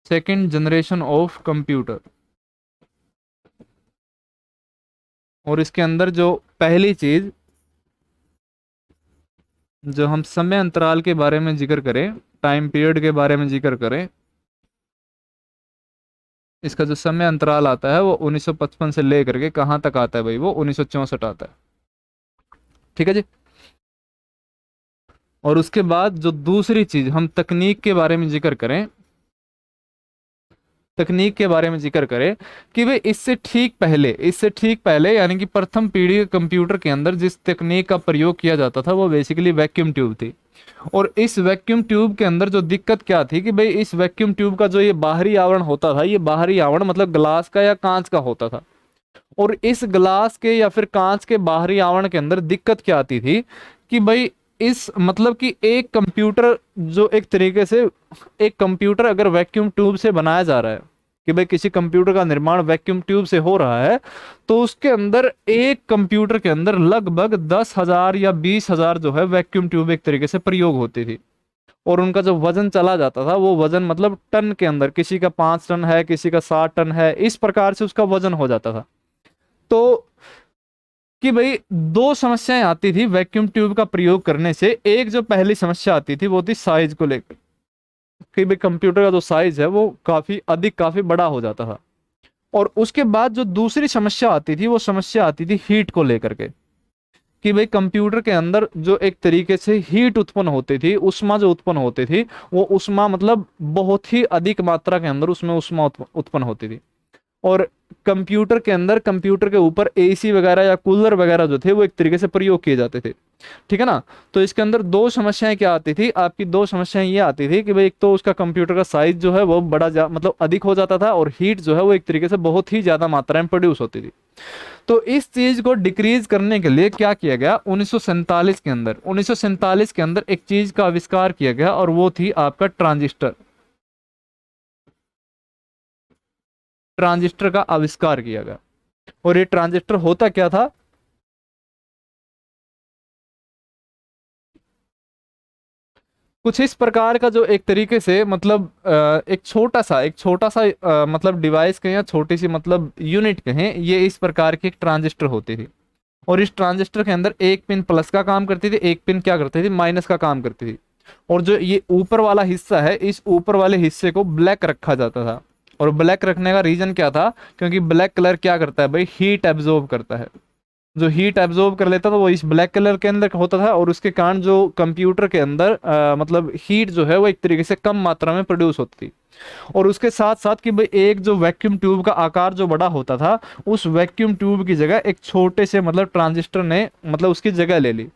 Second generation of computer. और इसके अंदर जो पहली चीज जो हम समय अंतराल के बारे में जिक्र करें, टाइम पीरियड के बारे में जिक्र करें, इसका जो समय अंतराल आता है वो 1955 से लेकर के कहां तक आता है भाई? वो 1964 आता है, ठीक है जी। और उसके बाद जो दूसरी चीज हम तकनीक के बारे में जिक्र करें कि वे इससे ठीक पहले यानी कि प्रथम पीढ़ी के कंप्यूटर के अंदर जिस तकनीक का प्रयोग किया जाता था वो बेसिकली वैक्यूम ट्यूब थी। और इस वैक्यूम ट्यूब के अंदर जो दिक्कत क्या थी कि भाई इस वैक्यूम ट्यूब का जो ये बाहरी आवरण होता था, ये बाहरी आवरण मतलब ग्लास का या कांच का होता था। और इस ग्लास के या फिर कांच के बाहरी आवरण के अंदर दिक्कत क्या आती थी कि भाई इस मतलब कि एक कंप्यूटर जो एक तरीके से एक कंप्यूटर अगर वैक्यूम ट्यूब से बनाया जा रहा है, कि भाई किसी कंप्यूटर का निर्माण वैक्यूम ट्यूब से हो रहा है, तो उसके अंदर एक कंप्यूटर के अंदर लगभग 10,000 या 20,000 जो है वैक्यूम ट्यूब एक तरीके से प्रयोग होती थी। और उनका जो वजन चला जाता था वो वजन मतलब टन के अंदर, किसी का 5 टन है, किसी का 7 टन है, इस प्रकार से उसका वजन हो जाता था। तो कि भाई दो समस्याएं आती थी वैक्यूम ट्यूब का प्रयोग करने से। एक जो पहली समस्या आती थी वो थी साइज को लेकर, कि भाई कंप्यूटर का जो साइज है वो काफी अधिक, काफी बड़ा हो जाता था। और उसके बाद जो दूसरी समस्या आती थी वो समस्या आती थी हीट को लेकर के, कि भाई कंप्यूटर के अंदर जो एक तरीके से हीट उत्पन्न होती थी, उष्मा जो उत्पन्न होती थी, वो उष्मा मतलब बहुत ही अधिक मात्रा के अंदर उसमें उष्मा उत्पन्न होती थी। और कंप्यूटर के अंदर, कंप्यूटर के ऊपर एसी वगैरह या कूलर वगैरह जो थे वो एक तरीके से प्रयोग किए जाते थे, ठीक है ना। तो इसके अंदर दो समस्याएं क्या आती थी आपकी, दो समस्याएं ये आती थी कि भाई एक तो उसका कंप्यूटर का साइज जो है वो मतलब अधिक हो जाता था, और हीट जो है वो एक तरीके से बहुत ही ज्यादा मात्रा में प्रोड्यूस होती थी। तो इस चीज को डिक्रीज करने के लिए क्या किया गया, 1947 के अंदर, 1947 के अंदर एक चीज का आविष्कार किया गया, और वो थी आपका ट्रांजिस्टर। ट्रांजिस्टर का आविष्कार किया गया। और ये ट्रांजिस्टर होता क्या था, कुछ इस प्रकार का, जो एक तरीके से मतलब एक छोटा सा मतलब डिवाइस कहें या छोटी सी मतलब यूनिट कहें, ये इस प्रकार की एक ट्रांजिस्टर होती थी। और इस ट्रांजिस्टर के अंदर एक पिन प्लस का काम करती थी, एक पिन क्या करती थी, माइनस का काम करती थी। और जो ये ऊपर वाला हिस्सा है, इस ऊपर वाले हिस्से को ब्लैक रखा जाता था। और ब्लैक रखने का रीजन क्या था, क्योंकि ब्लैक कलर क्या करता है भाई, हीट एब्जॉर्ब करता है। जो हीट एब्जॉर्ब कर लेता था वो इस ब्लैक कलर के अंदर होता था, और उसके कारण जो कंप्यूटर के अंदर मतलब हीट जो है वो एक तरीके से कम मात्रा में प्रोड्यूस होती थी। और उसके साथ साथ कि भाई एक जो वैक्यूम ट्यूब का आकार जो बड़ा होता था, उस वैक्यूम ट्यूब की जगह एक छोटे से मतलब ट्रांजिस्टर ने मतलब उसकी जगह ले ली।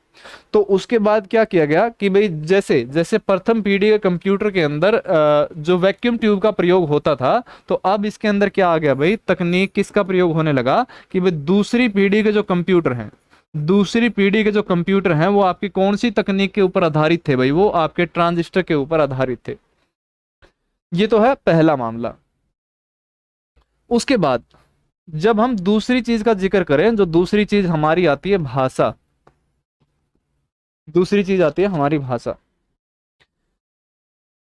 तो उसके बाद क्या किया गया कि भाई जैसे जैसे प्रथम पीढ़ी के कंप्यूटर के अंदर जो वैक्यूम ट्यूब का प्रयोग होता था, तो अब इसके अंदर क्या आ गया भाई, तकनीक किसका प्रयोग होने लगा, कि भाई दूसरी पीढ़ी के जो कंप्यूटर हैं, दूसरी पीढ़ी के जो कंप्यूटर हैं वो आपकी कौन सी तकनीक के ऊपर आधारित थे भाई, वो आपके ट्रांजिस्टर के ऊपर आधारित थे। ये तो है पहला मामला। उसके बाद जब हम दूसरी चीज का जिक्र करें, जो दूसरी चीज हमारी आती है भाषा, दूसरी चीज आती है हमारी भाषा,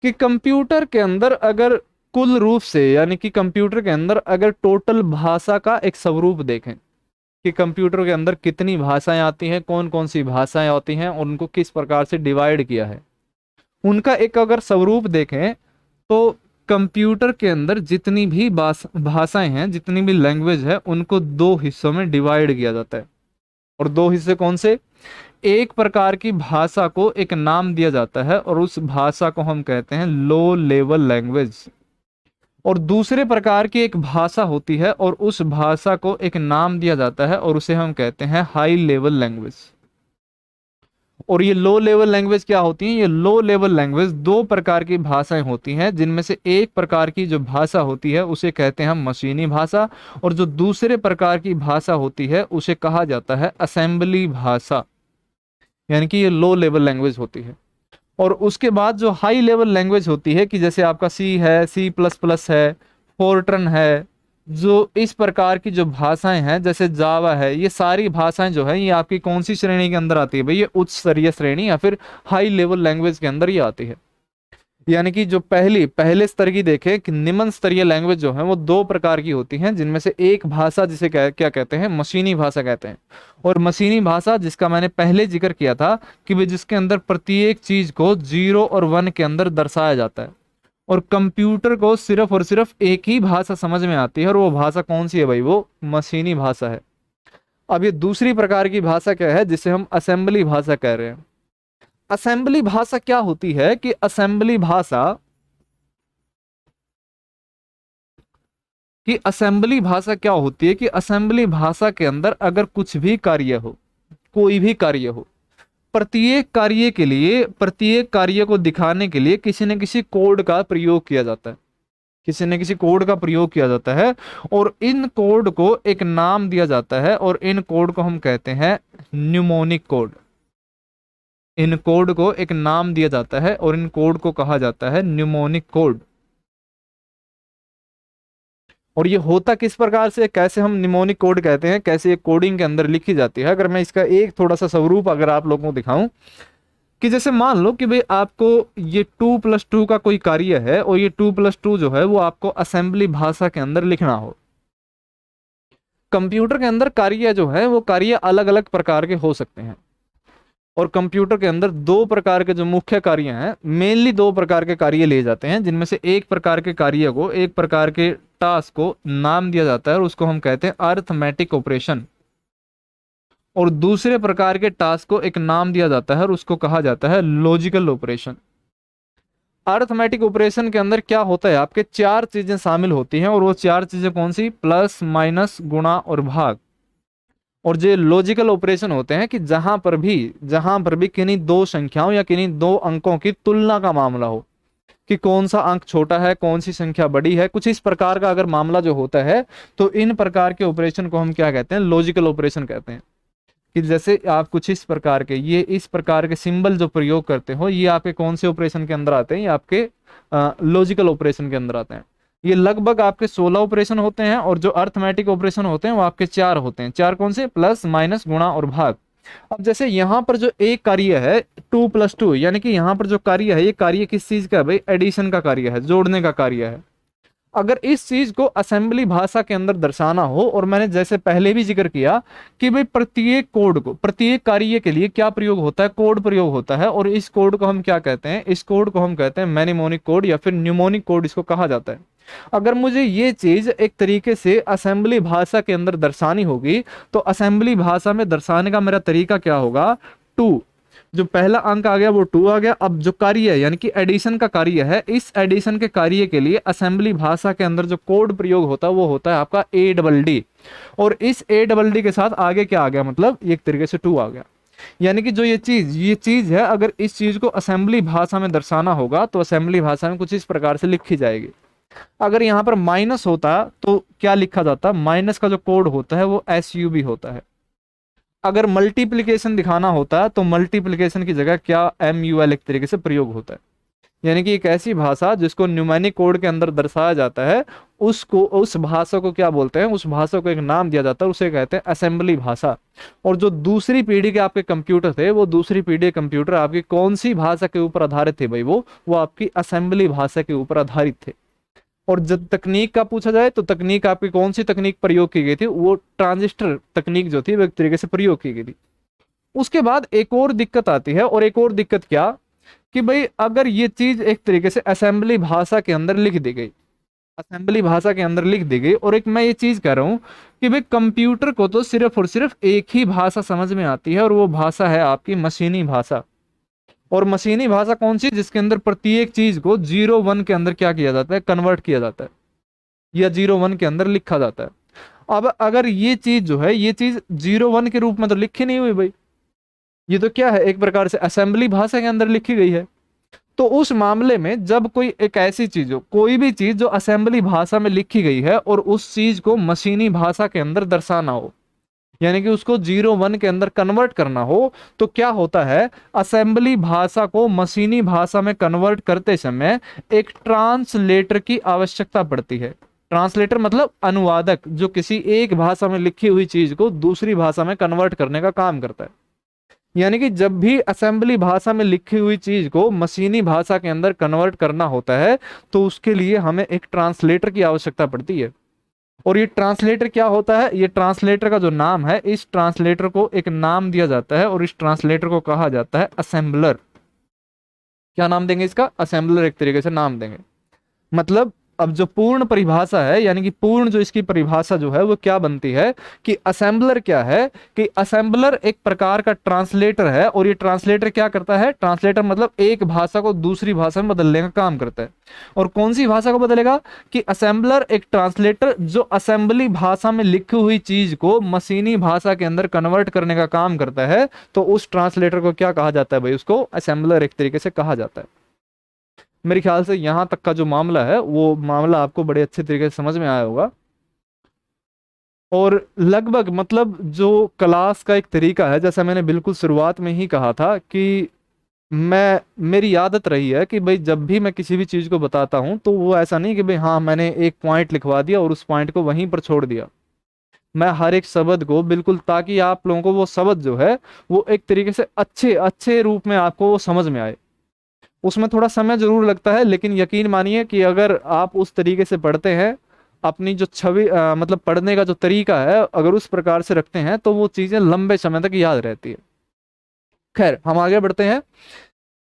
कि कंप्यूटर के अंदर अगर कुल रूप से, यानी कि कंप्यूटर के अंदर अगर टोटल भाषा का एक स्वरूप देखें, कि कंप्यूटर के अंदर कितनी भाषाएं आती हैं, कौन कौन सी भाषाएं आती हैं, और उनको किस प्रकार से डिवाइड किया है, उनका एक अगर स्वरूप देखें, तो कंप्यूटर के अंदर जितनी भी भाषाएं हैं, जितनी भी लैंग्वेज है, उनको दो हिस्सों में डिवाइड किया जाता है। और दो हिस्से कौन से, एक प्रकार की भाषा को एक नाम दिया जाता है और उस भाषा को हम कहते हैं लो लेवल लैंग्वेज। और दूसरे प्रकार की एक भाषा होती है और उस भाषा को एक नाम दिया जाता है और उसे हम कहते हैं हाई लेवल लैंग्वेज। और ये लो लेवल लैंग्वेज क्या होती है, ये लो लेवल लैंग्वेज दो प्रकार की भाषाएं होती हैं, जिनमें से एक प्रकार की जो भाषा होती है उसे कहते हैं हम मशीनी भाषा, और जो दूसरे प्रकार की भाषा होती है उसे कहा जाता है असेंबली भाषा, यानी कि ये लो लेवल लैंग्वेज होती है। और उसके बाद जो हाई लेवल लैंग्वेज होती है, कि जैसे आपका सी है, सी प्लस प्लस है, फोर्ट्रन है, जो इस प्रकार की जो भाषाएं हैं, जैसे जावा है, ये सारी भाषाएं जो है ये आपकी कौन सी श्रेणी के अंदर आती है भाई, ये उच्च स्तरीय श्रेणी या फिर हाई लेवल लैंग्वेज के अंदर ये आती है। यानी कि जो पहले स्तर की देखें, कि निम्न स्तरीय लैंग्वेज जो है वो दो प्रकार की होती हैं, जिनमें से एक भाषा जिसे क्या कहते हैं, मशीनी भाषा कहते हैं। और मशीनी भाषा जिसका मैंने पहले जिक्र किया था, कि भाई जिसके अंदर प्रत्येक चीज को 0 और 1 के अंदर दर्शाया जाता है। और कंप्यूटर को सिर्फ और सिर्फ एक ही भाषा समझ में आती है, और वो भाषा कौन सी है भाई, वो मशीनी भाषा है। अब ये दूसरी प्रकार की भाषा क्या है, जिसे हम असेंबली भाषा कह रहे हैं। असेंबली भाषा क्या होती है, कि असेंबली भाषा क्या होती है, कि असेंबली भाषा के अंदर अगर कुछ भी कार्य हो, कोई भी कार्य हो, प्रत्येक कार्य के लिए, प्रत्येक कार्य को दिखाने के लिए किसी न किसी कोड का प्रयोग किया जाता है, किसी न किसी कोड का प्रयोग किया जाता है। और इन कोड को एक नाम दिया जाता है, और इन कोड को हम कहते हैं न्यूमोनिक कोड। इन कोड को एक नाम दिया जाता है और इन कोड को कहा जाता है न्यूमोनिक कोड। और ये होता किस प्रकार से, कैसे हम निमोनिक कोड कहते हैं, कैसे ये कोडिंग के अंदर लिखी जाती है, अगर मैं इसका एक थोड़ा सा स्वरूप अगर आप लोगों को दिखाऊं, कि जैसे मान लो कि भाई आपको ये 2+2 का कोई कार्य है और ये 2+2 जो है वो आपको असेंबली भाषा के अंदर लिखना हो। कंप्यूटर के अंदर कार्य जो है वो कार्य अलग अलग प्रकार के हो सकते हैं, और कंप्यूटर के अंदर दो प्रकार के जो मुख्य कार्य हैं, मेनली दो प्रकार के कार्य लिए जाते हैं, जिनमें से एक प्रकार के कार्य को, एक प्रकार के टास्क को नाम दिया जाता है और उसको हम कहते हैं अरिथमेटिक ऑपरेशन, और दूसरे प्रकार के टास्क को एक नाम दिया जाता है और उसको कहा जाता है लॉजिकल ऑपरेशन। अरिथमेटिक ऑपरेशन के अंदर क्या होता है, आपके चार चीजें शामिल होती हैं, और वो चार चीजें कौन सी, प्लस माइनस गुणा और भाग। और जो लॉजिकल ऑपरेशन होते हैं कि जहां पर भी किन्हीं दो संख्याओं या किन्हीं दो अंकों की तुलना का मामला हो, कि कौन सा अंक छोटा है, कौन सी संख्या बड़ी है, कुछ इस प्रकार का अगर मामला जो होता है, तो इन प्रकार के ऑपरेशन को हम क्या कहते हैं, लॉजिकल ऑपरेशन कहते हैं। कि जैसे आप कुछ इस प्रकार के, ये इस प्रकार के सिंबल जो प्रयोग करते हो, ये आपके कौन से ऑपरेशन के अंदर आते हैं, ये आपके लॉजिकल ऑपरेशन के अंदर आते हैं। ये लगभग आपके 16 ऑपरेशन होते हैं, और जो अर्थमेटिक ऑपरेशन होते हैं वो आपके 4 होते हैं। 4 कौन से, प्लस माइनस गुणा और भाग। अब जैसे यहाँ पर जो एक कार्य है 2+2, यानी कि यहाँ पर जो कार्य है, ये कार्य किस चीज का है भाई, एडिशन का कार्य है, जोड़ने का कार्य है। अगर इस चीज को असेंबली भाषा के अंदर दर्शाना हो, और मैंने जैसे पहले भी जिक्र किया कि भाई प्रत्येक कोड को, प्रत्येक कार्य के लिए क्या प्रयोग होता है, कोड प्रयोग होता है, और इस कोड को हम क्या कहते हैं, इस कोड को हम कहते हैं मैनिमोनिक कोड या फिर न्यूमोनिक कोड इसको कहा जाता है। अगर मुझे ये चीज एक तरीके से असेंबली भाषा के अंदर दर्शानी होगी, तो असेंबली भाषा में दर्शाने का मेरा तरीका क्या होगा, 2, जो पहला अंक आ गया वो 2 आ गया। अब जो कार्य है, यानी कि एडिशन का कार्य है, इस एडिशन के कार्य के लिए असेंबली भाषा के अंदर जो कोड प्रयोग होता है वो होता है आपका ADD, और इस ADD के साथ आगे क्या आ गया, मतलब एक तरीके से 2 आ गया। यानी कि जो ये चीज है, अगर इस चीज को असेंबली भाषा में दर्शाना होगा तो असेंबली भाषा में कुछ इस प्रकार से लिखी जाएगी। अगर यहाँ पर माइनस होता तो क्या लिखा जाता, माइनस का जो कोड होता है वो SUB होता है। अगर मल्टीप्लिकेशन दिखाना होता है तो मल्टीप्लिकेशन की जगह क्या, MUL एक तरीके से प्रयोग होता है। यानी कि एक ऐसी भाषा जिसको न्यूमेरिक कोड के अंदर दर्शाया जाता है, उसको, उस भाषा को क्या बोलते हैं, उस भाषा को एक नाम दिया जाता है, उसे कहते हैं असेंबली भाषा। और जो दूसरी पीढ़ी के आपके कंप्यूटर थे, वो दूसरी पीढ़ी के कंप्यूटर आपकी कौन सी भाषा के ऊपर आधारित थे भाई, वो आपकी असेंबली भाषा के ऊपर आधारित थे। और जब तकनीक का पूछा जाए तो तकनीक आपकी कौन सी तकनीक प्रयोग की गई थी, वो ट्रांजिस्टर तकनीक जो थी वो एक तरीके से प्रयोग की गई थी। उसके बाद एक और दिक्कत आती है, और एक और दिक्कत क्या, कि भाई अगर ये चीज एक तरीके से असेंबली भाषा के अंदर लिख दी गई, असेंबली भाषा के अंदर लिख दी गई, और एक मैं ये चीज कह रहा हूं कि भाई कंप्यूटर को तो सिर्फ और सिर्फ एक ही भाषा समझ में आती है, और वो भाषा है आपकी मशीनी भाषा। और मशीनी भाषा कौन सी, जिसके अंदर प्रत्येक चीज को 0-1 के अंदर क्या किया जाता है, कन्वर्ट किया जाता है, या 0-1 के अंदर लिखा जाता है। अब अगर ये चीज जो है, ये चीज 0-1 के रूप में तो लिखी नहीं हुई भाई, ये तो क्या है, एक प्रकार से असेंबली भाषा के अंदर लिखी गई है। तो उस मामले में जब कोई एक ऐसी चीज हो, कोई भी चीज जो असेंबली भाषा में लिखी गई है, और उस चीज को मशीनी भाषा के अंदर दर्शाना हो, यानी कि उसको 0-1 के अंदर कन्वर्ट करना हो, तो क्या होता है, असेंबली भाषा को मशीनी भाषा में कन्वर्ट करते समय एक ट्रांसलेटर की आवश्यकता पड़ती है। ट्रांसलेटर मतलब अनुवादक, जो किसी एक भाषा में लिखी हुई चीज को दूसरी भाषा में कन्वर्ट करने का काम करता है। यानी कि जब भी असेंबली भाषा में लिखी हुई चीज को मशीनी भाषा के अंदर कन्वर्ट करना होता है, तो उसके लिए हमें एक ट्रांसलेटर की आवश्यकता पड़ती है। और ये ट्रांसलेटर क्या होता है, ये ट्रांसलेटर का जो नाम है, इस ट्रांसलेटर को एक नाम दिया जाता है, और इस ट्रांसलेटर को कहा जाता है असेंबलर। क्या नाम देंगे इसका, असेंबलर एक तरीके से नाम देंगे। मतलब अब जो पूर्ण परिभाषा है, यानी कि पूर्ण जो इसकी परिभाषा जो है वो क्या बनती है, कि असेंबलर क्या है, कि असेंबलर एक प्रकार का ट्रांसलेटर है, और ये ट्रांसलेटर क्या करता है, ट्रांसलेटर मतलब एक भाषा को दूसरी भाषा में बदलने का काम करता है। और कौन सी भाषा को बदलेगा, कि असेंबलर एक ट्रांसलेटर जो असेंबली भाषा में लिखी हुई चीज को मशीनी भाषा के अंदर कन्वर्ट करने का काम करता है, तो उस ट्रांसलेटर को क्या कहा जाता है भाई, उसको असेंबलर एक तरीके से कहा जाता है। मेरे ख्याल से यहां तक का जो मामला है, वो मामला आपको बड़े अच्छे तरीके से समझ में आया होगा। और लगभग मतलब जो क्लास का एक तरीका है, जैसा मैंने बिल्कुल शुरुआत में ही कहा था कि मेरी आदत रही है कि भाई जब भी मैं किसी भी चीज को बताता हूं, तो वो ऐसा नहीं कि भाई हाँ मैंने एक पॉइंट लिखवा दिया और उस पॉइंट को वहीं पर छोड़ दिया। मैं हर एक शब्द को बिल्कुल, ताकि आप लोगों को वो शब्द जो है वो एक तरीके से अच्छे अच्छे रूप में आपको वो समझ में आए। उसमें थोड़ा समय जरूर लगता है, लेकिन यकीन मानिए कि अगर आप उस तरीके से पढ़ते हैं, अपनी जो छवि मतलब पढ़ने का जो तरीका है अगर उस प्रकार से रखते हैं, तो वो चीजें लंबे समय तक याद रहती है। खैर, हम आगे बढ़ते हैं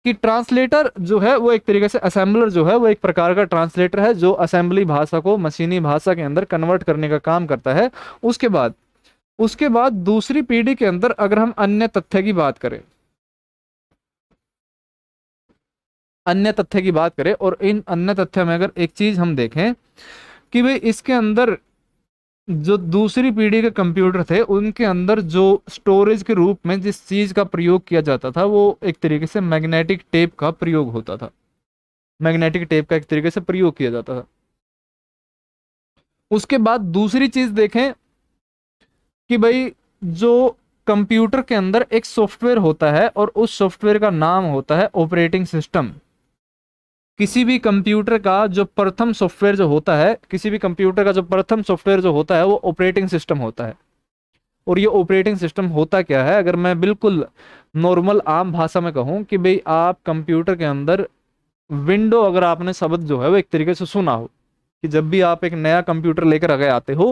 कि ट्रांसलेटर जो है वो एक तरीके से, असेंबलर जो है वो एक प्रकार का ट्रांसलेटर है जो असेंबली भाषा को मशीनी भाषा के अंदर कन्वर्ट करने का काम करता है। उसके बाद उसके बाद दूसरी पीढ़ी के अंदर अगर हम अन्य तथ्य की बात करें, अन्य तथ्य की बात करें और इन अन्य तथ्य में अगर एक चीज हम देखें कि भाई इसके अंदर जो दूसरी पीढ़ी के कंप्यूटर थे उनके अंदर जो स्टोरेज के रूप में जिस चीज का प्रयोग किया जाता था वो एक तरीके से मैग्नेटिक टेप का प्रयोग होता था। मैग्नेटिक टेप का एक तरीके से प्रयोग किया जाता था। उसके बाद दूसरी चीज देखें कि भाई जो कंप्यूटर के अंदर एक सॉफ्टवेयर होता है और उस सॉफ्टवेयर का नाम होता है ऑपरेटिंग सिस्टम। किसी भी कंप्यूटर का जो प्रथम सॉफ्टवेयर जो होता है, किसी भी कंप्यूटर का जो प्रथम सॉफ्टवेयर जो होता है वो ऑपरेटिंग सिस्टम होता है। और ये ऑपरेटिंग सिस्टम होता क्या है, अगर मैं बिल्कुल नॉर्मल आम भाषा में कहूँ कि भाई आप कंप्यूटर के अंदर विंडो, अगर आपने शब्द जो है वो एक तरीके से सुना हो कि जब भी आप एक नया कंप्यूटर लेकर आगे आते हो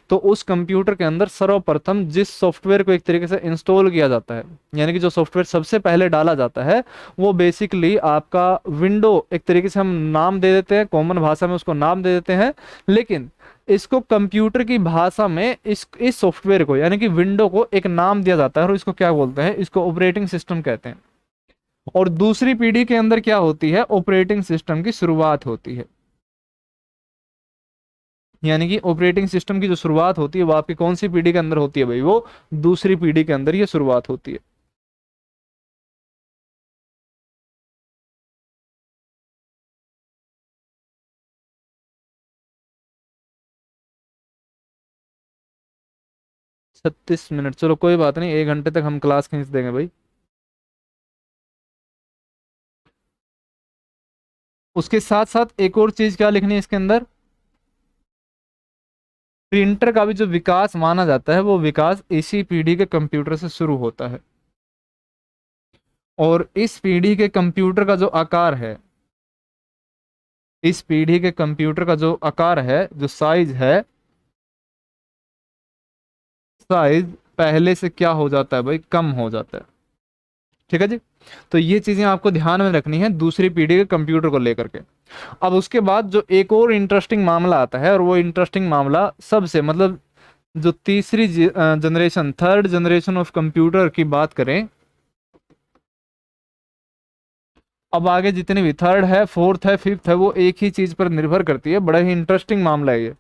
तो उस कंप्यूटर के अंदर सर्वप्रथम जिस सॉफ्टवेयर को एक तरीके से इंस्टॉल किया जाता है, यानी कि जो सॉफ्टवेयर सबसे पहले डाला जाता है, वो बेसिकली आपका विंडो, एक तरीके से हम नाम दे देते हैं, कॉमन भाषा में उसको नाम दे देते हैं, लेकिन इसको कंप्यूटर की भाषा में इस सॉफ्टवेयर को यानी कि विंडो को एक नाम दिया जाता है और इसको क्या बोलते हैं, इसको ऑपरेटिंग सिस्टम कहते हैं। और दूसरी पीढ़ी के अंदर क्या होती है, ऑपरेटिंग सिस्टम की शुरुआत होती है। यानी कि ऑपरेटिंग सिस्टम की जो शुरुआत होती है वो आपकी कौन सी पीढ़ी के अंदर होती है भाई, वो दूसरी पीढ़ी के अंदर ये शुरुआत होती है। 36 मिनट, चलो कोई बात नहीं, 1 घंटे तक हम क्लास खींच देंगे भाई। उसके साथ साथ एक और चीज क्या लिखनी है इसके अंदर, प्रिंटर का भी जो विकास माना जाता है वो विकास इसी पीढ़ी के कंप्यूटर से शुरू होता है। और इस पीढ़ी के कंप्यूटर का जो आकार है, इस पीढ़ी के कंप्यूटर का जो आकार है, जो साइज है, साइज पहले से क्या हो जाता है भाई, कम हो जाता है। ठीक है जी। तो ये चीजें आपको ध्यान में रखनी है दूसरी पीढ़ी के कंप्यूटर को लेकर के। अब उसके बाद जो एक और इंटरेस्टिंग मामला आता है, और वो इंटरेस्टिंग मामला सबसे मतलब जो तीसरी generation, third generation of computer की बात करें, अब आगे जितने भी थर्ड है, फोर्थ है, फिफ्थ है, वो एक ही चीज पर निर्भर करती है। बड़ा ही इंटरेस्टिंग मामला है ये।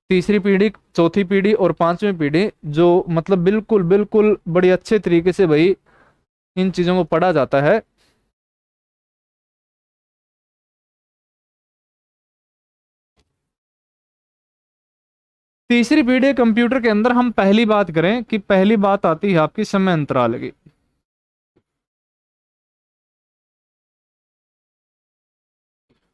तीसरी पीढ़ी, चौथी पीढ़ी और पांचवी पीढ़ी जो मतलब बिल्कुल बिल्कुल बड़ी अच्छे तरीके से भाई इन चीजों को पढ़ा जाता है। तीसरी पीढ़ी कंप्यूटर के अंदर हम पहली बात करें कि पहली बात आती है आपकी समय अंतराल की।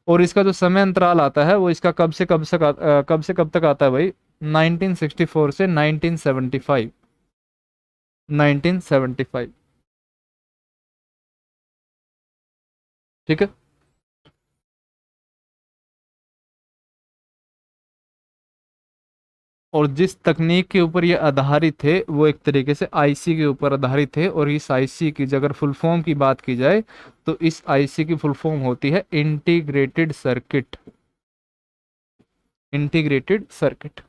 और इसका जो समय अंतराल आता है वो इसका कब से कब तक आता है भाई, 1964 से 1975। 1975। ठीक है। और जिस तकनीक के ऊपर ये आधारित थे वो एक तरीके से आईसी के ऊपर आधारित थे। और इस आईसी की अगर फुल फॉर्म की बात की जाए तो इस आईसी की फुल फॉर्म होती है इंटीग्रेटेड सर्किट। Integrated circuit.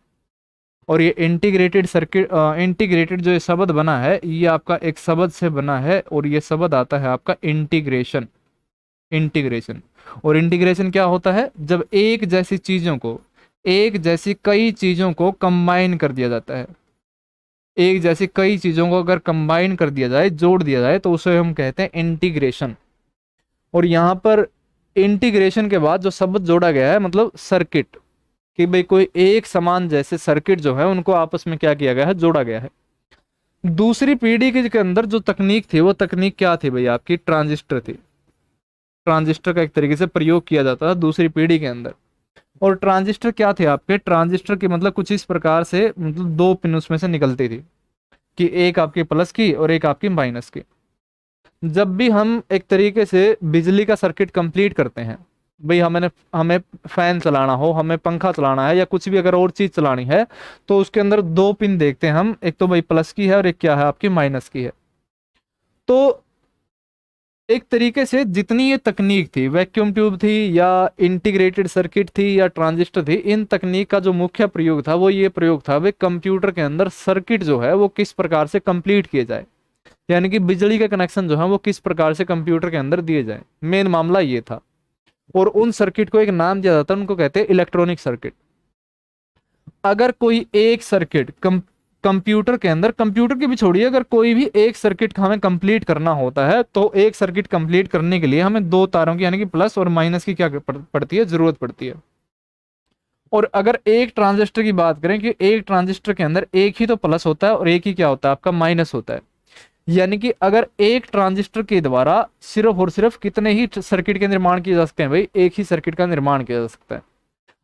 और ये इंटीग्रेटेड सर्किट, इंटीग्रेटेड जो ये शब्द बना है ये आपका एक शब्द से बना है, और ये शब्द आता है आपका इंटीग्रेशन। इंटीग्रेशन। और इंटीग्रेशन क्या होता है, जब एक जैसी चीजों को, एक जैसी कई चीजों को कंबाइन कर दिया जाता है। एक जैसी कई चीजों को अगर कंबाइन कर दिया जाए, जोड़ दिया जाए, तो उसे हम कहते हैं इंटीग्रेशन। और यहाँ पर इंटीग्रेशन के बाद जो शब्द जोड़ा गया है मतलब सर्किट, कि भाई कोई एक समान जैसे सर्किट जो है उनको आपस में क्या किया गया है, जोड़ा गया है। दूसरी पीढ़ी के अंदर जो तकनीक थी वो तकनीक क्या थी भाई, आपकी ट्रांजिस्टर थी। ट्रांजिस्टर का एक तरीके से प्रयोग किया जाता था दूसरी पीढ़ी के अंदर। और ट्रांजिस्टर क्या थे आपके, ट्रांजिस्टर के मतलब कुछ इस प्रकार से, मतलब दो पिन उसमें से निकलती थी, कि एक आपकी प्लस की और एक आपकी माइनस की। जब भी हम एक तरीके से बिजली का सर्किट कंप्लीट करते हैं, भाई हमें हमें फैन चलाना हो, हमें पंखा चलाना है, या कुछ भी अगर और चीज चलानी है, तो उसके अंदर दो पिन देखते हैं हम, एक तो भाई प्लस की है और एक क्या है आपकी माइनस की है। तो एक तरीके से जितनी ये तकनीक थी, वैक्यूम ट्यूब थी या इंटीग्रेटेड सर्किट थी या ट्रांजिस्टर थी, इन तकनीक का जो मुख्य प्रयोग था वो ये प्रयोग था भाई कंप्यूटर के अंदर सर्किट जो है वो किस प्रकार से कंप्लीट किए जाए, यानी कि बिजली के कनेक्शन जो है वो किस प्रकार से कंप्यूटर के अंदर दिए जाए, मेन मामला ये था। और उन सर्किट को एक नाम दिया जाता है, उनको कहते हैं इलेक्ट्रॉनिक सर्किट। अगर कोई एक सर्किट कंप्यूटर के अंदर, कंप्यूटर की भी छोड़िए, अगर कोई भी एक सर्किट हमें कंप्लीट करना होता है, तो एक सर्किट कंप्लीट करने के लिए हमें दो तारों की, यानी कि प्लस और माइनस की क्या पड़ती है, जरूरत पड़ती है। और अगर एक ट्रांजिस्टर की बात करें कि एक ट्रांजिस्टर के अंदर एक ही तो प्लस होता है और एक ही क्या होता है आपका माइनस होता है, यानी कि अगर एक ट्रांजिस्टर के द्वारा सिर्फ और सिर्फ कितने ही सर्किट के निर्माण किए जा सकते हैं भाई, एक ही सर्किट का निर्माण किया जा सकता है।